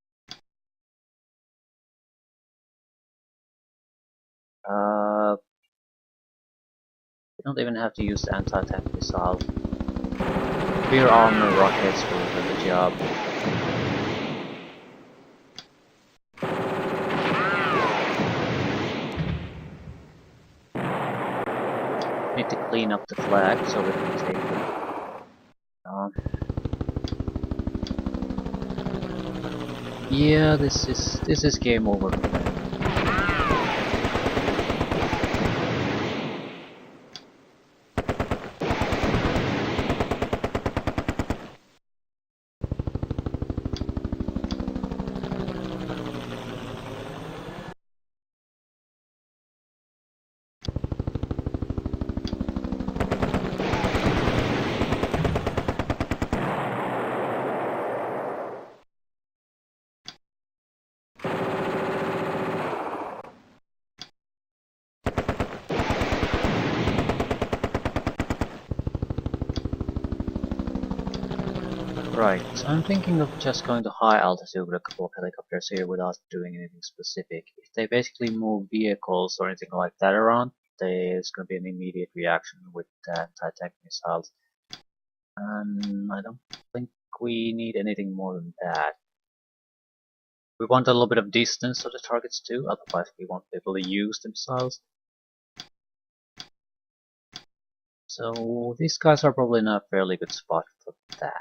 We don't even have to use the anti-tank missile. Rear armor rockets will do the job. Need to clean up the flag so we can take it. Yeah, this is game over. Right, so I'm thinking of just going to high altitude with a couple of helicopters here without doing anything specific. If they basically move vehicles or anything like that around, there's going to be an immediate reaction with anti-tank missiles. And I don't think we need anything more than that. We want a little bit of distance to the targets too, otherwise we won't be able to use the missiles. So these guys are probably in a fairly good spot for that.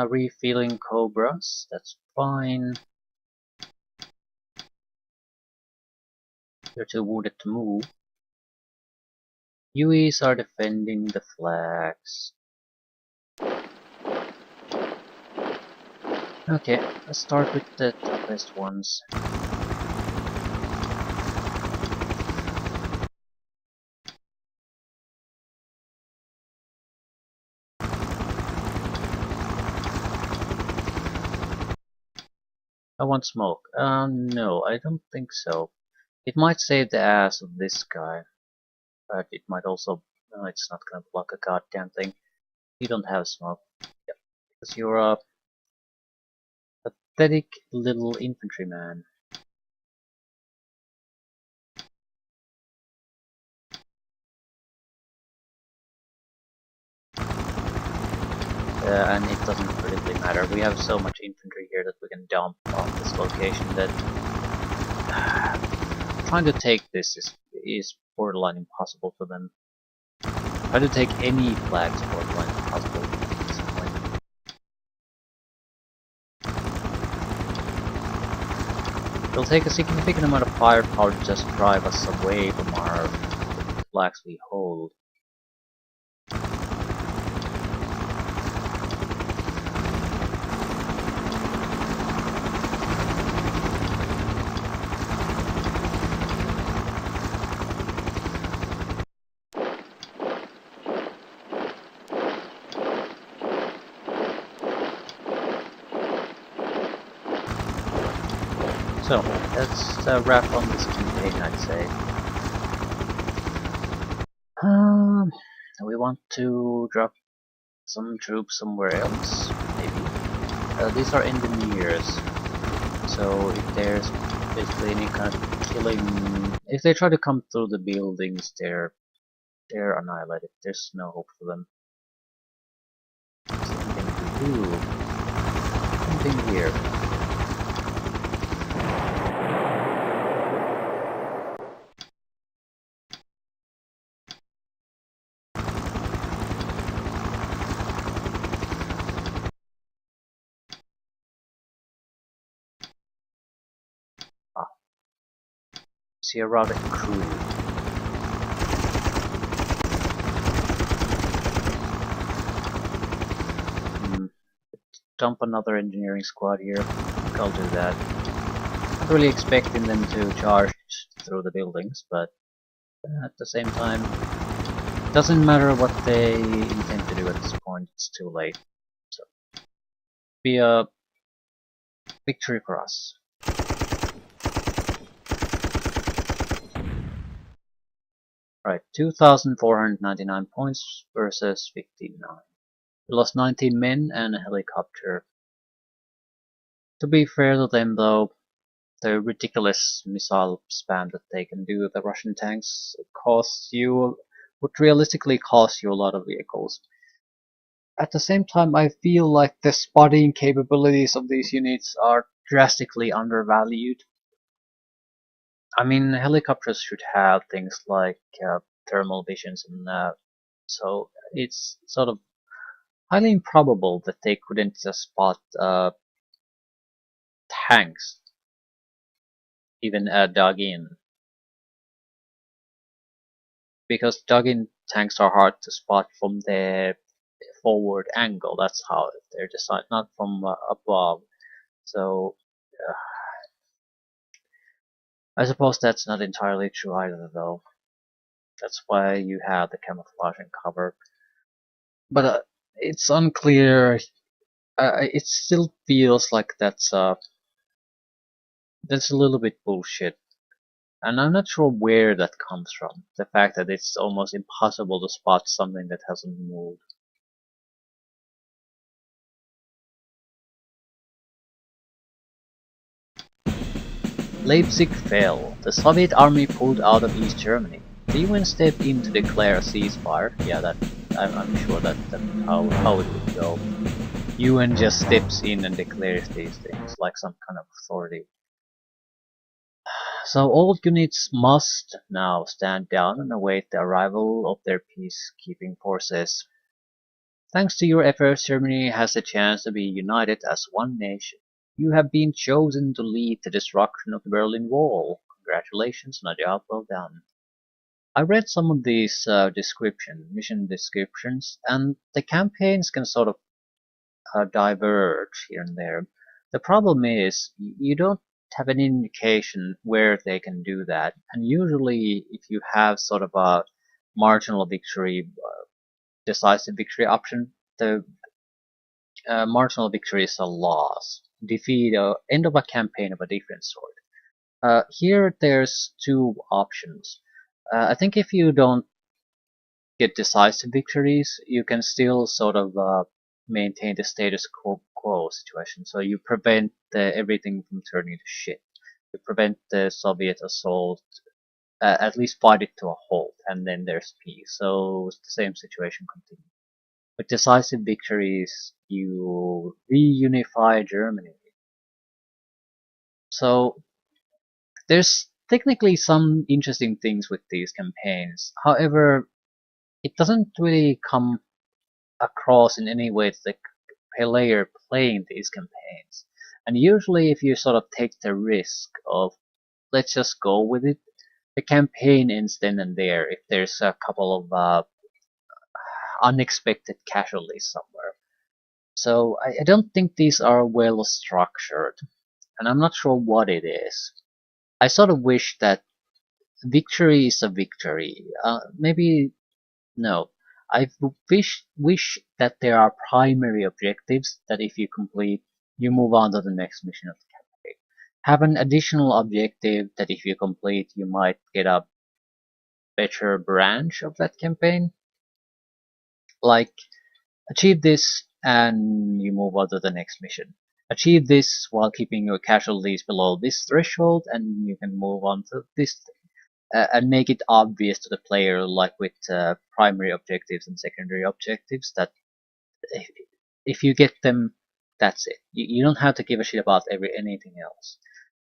Refilling Cobras, that's fine. They're too wounded to move. UEs are defending the flags. Okay, let's start with the toughest ones. I want smoke. No, I don't think so. It might save the ass of this guy, but it might also... No, it's not gonna block a goddamn thing. You don't have smoke. Yep, because you're a pathetic little infantryman. And it doesn't particularly matter. We have so much infantry here that we can dump off this location that trying to take this is borderline impossible for them. Trying to take any flags is borderline impossible at this point. It'll take a significant amount of firepower to just drive us away from our flags we hold. So, that's a wrap on this campaign, I'd say. We want to drop some troops somewhere else, maybe. These are engineers, so if there's basically any kind of killing, if they try to come through the buildings, they're annihilated. There's no hope for them. Same thing here. Ah, see a routed crew. Dump another engineering squad here. I think I'll do that. Not really expecting them to charge through the buildings, but at the same time, it doesn't matter what they intend to do at this point, it's too late. So, be a victory for us. Right, 2,499 points versus 59. We lost 19 men and a helicopter. To be fair to them though, the ridiculous missile spam that they can do with the Russian tanks would realistically cost you a lot of vehicles. At the same time, I feel like the spotting capabilities of these units are drastically undervalued. I mean, helicopters should have things like thermal visions, and so it's sort of highly improbable that they couldn't just spot tanks, even dug in, because dug in tanks are hard to spot from their forward angle. That's how they're designed, not from above. So I suppose that's not entirely true either, though. That's why you have the camouflage and cover. But it's unclear. It still feels like that's a little bit bullshit. And I'm not sure where that comes from. The fact that it's almost impossible to spot something that hasn't moved. Leipzig fell. The Soviet army pulled out of East Germany. The UN stepped in to declare a ceasefire. Yeah, I'm sure that's how it would go. UN just steps in and declares these things like some kind of authority. So all units must now stand down and await the arrival of their peacekeeping forces. Thanks to your efforts, Germany has the chance to be united as one nation. You have been chosen to lead the destruction of the Berlin Wall. Congratulations on a job well done. I read some of these mission descriptions, and the campaigns can sort of diverge here and there. The problem is you don't have any indication where they can do that, and usually if you have sort of a marginal victory, decisive victory option, the marginal victory is a loss, defeat, or end of a campaign of a different sort. Here there's two options. I think if you don't get decisive victories, you can still sort of maintain the status quo situation. So you prevent everything from turning to shit. You prevent the Soviet assault, at least fight it to a halt, and then there's peace. So the same situation continues. With decisive victories, you reunify Germany. So there's technically some interesting things with these campaigns. However, it doesn't really come across in any way to the player playing these campaigns. And usually if you sort of take the risk of let's just go with it, the campaign ends then and there if there's a couple of unexpected casualties somewhere. So I don't think these are well structured, and I'm not sure what it is. I sort of wish that victory is a victory. Maybe no. I wish that there are primary objectives that if you complete, you move on to the next mission of the campaign. Have an additional objective that if you complete, you might get a better branch of that campaign. Like, achieve this and you move on to the next mission. Achieve this while keeping your casualties below this threshold and you can move on to this and make it obvious to the player, like with primary objectives and secondary objectives, that if, if you get them, that's it. You don't have to give a shit about anything else.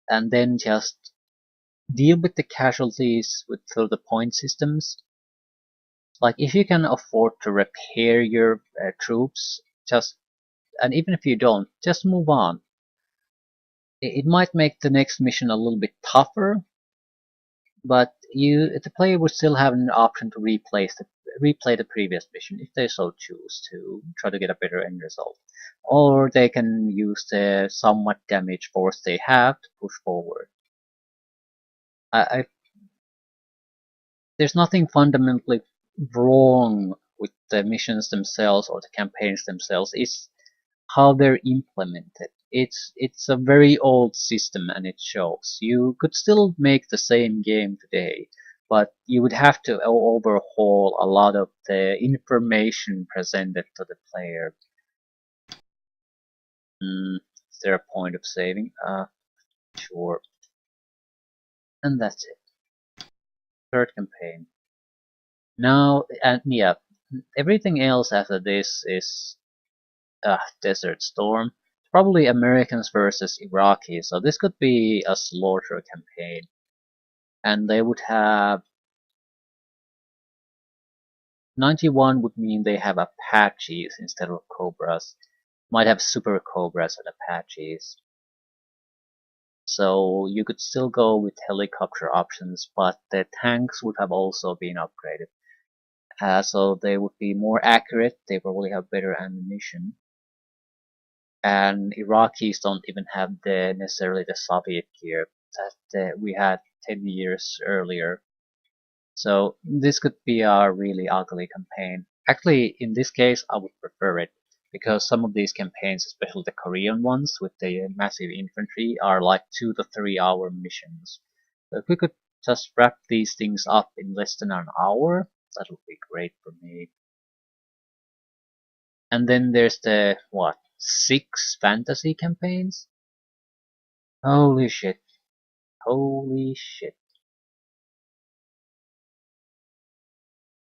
And then just deal with the casualties with through the point systems. Like if you can afford to repair your troops, just and even if you don't, just move on. It might make the next mission a little bit tougher, but the player would still have an option to replay the previous mission if they so choose to try to get a better end result, or they can use the somewhat damage force they have to push forward. I There's nothing fundamentally wrong with the missions themselves or the campaigns themselves. It's how they're implemented. It's a very old system and it shows. You could still make the same game today, but you would have to overhaul a lot of the information presented to the player. Is there a point of saving? Sure. And that's it. Third campaign. Now, and yeah, everything else after this is Desert Storm. Probably Americans versus Iraqis, so this could be a slaughter campaign. And they would have 91 would mean they have Apaches instead of Cobras. Might have Super Cobras and Apaches. So you could still go with helicopter options, but the tanks would have also been upgraded. So they would be more accurate, they probably have better ammunition. And Iraqis don't even have necessarily the Soviet gear that we had 10 years earlier. So this could be a really ugly campaign. Actually, in this case, I would prefer it because some of these campaigns, especially the Korean ones with the massive infantry, are like 2 to 3 hour missions. So if we could just wrap these things up in less than an hour, that would be great for me. And then there's the, what, 6 fantasy campaigns? Holy shit. Holy shit.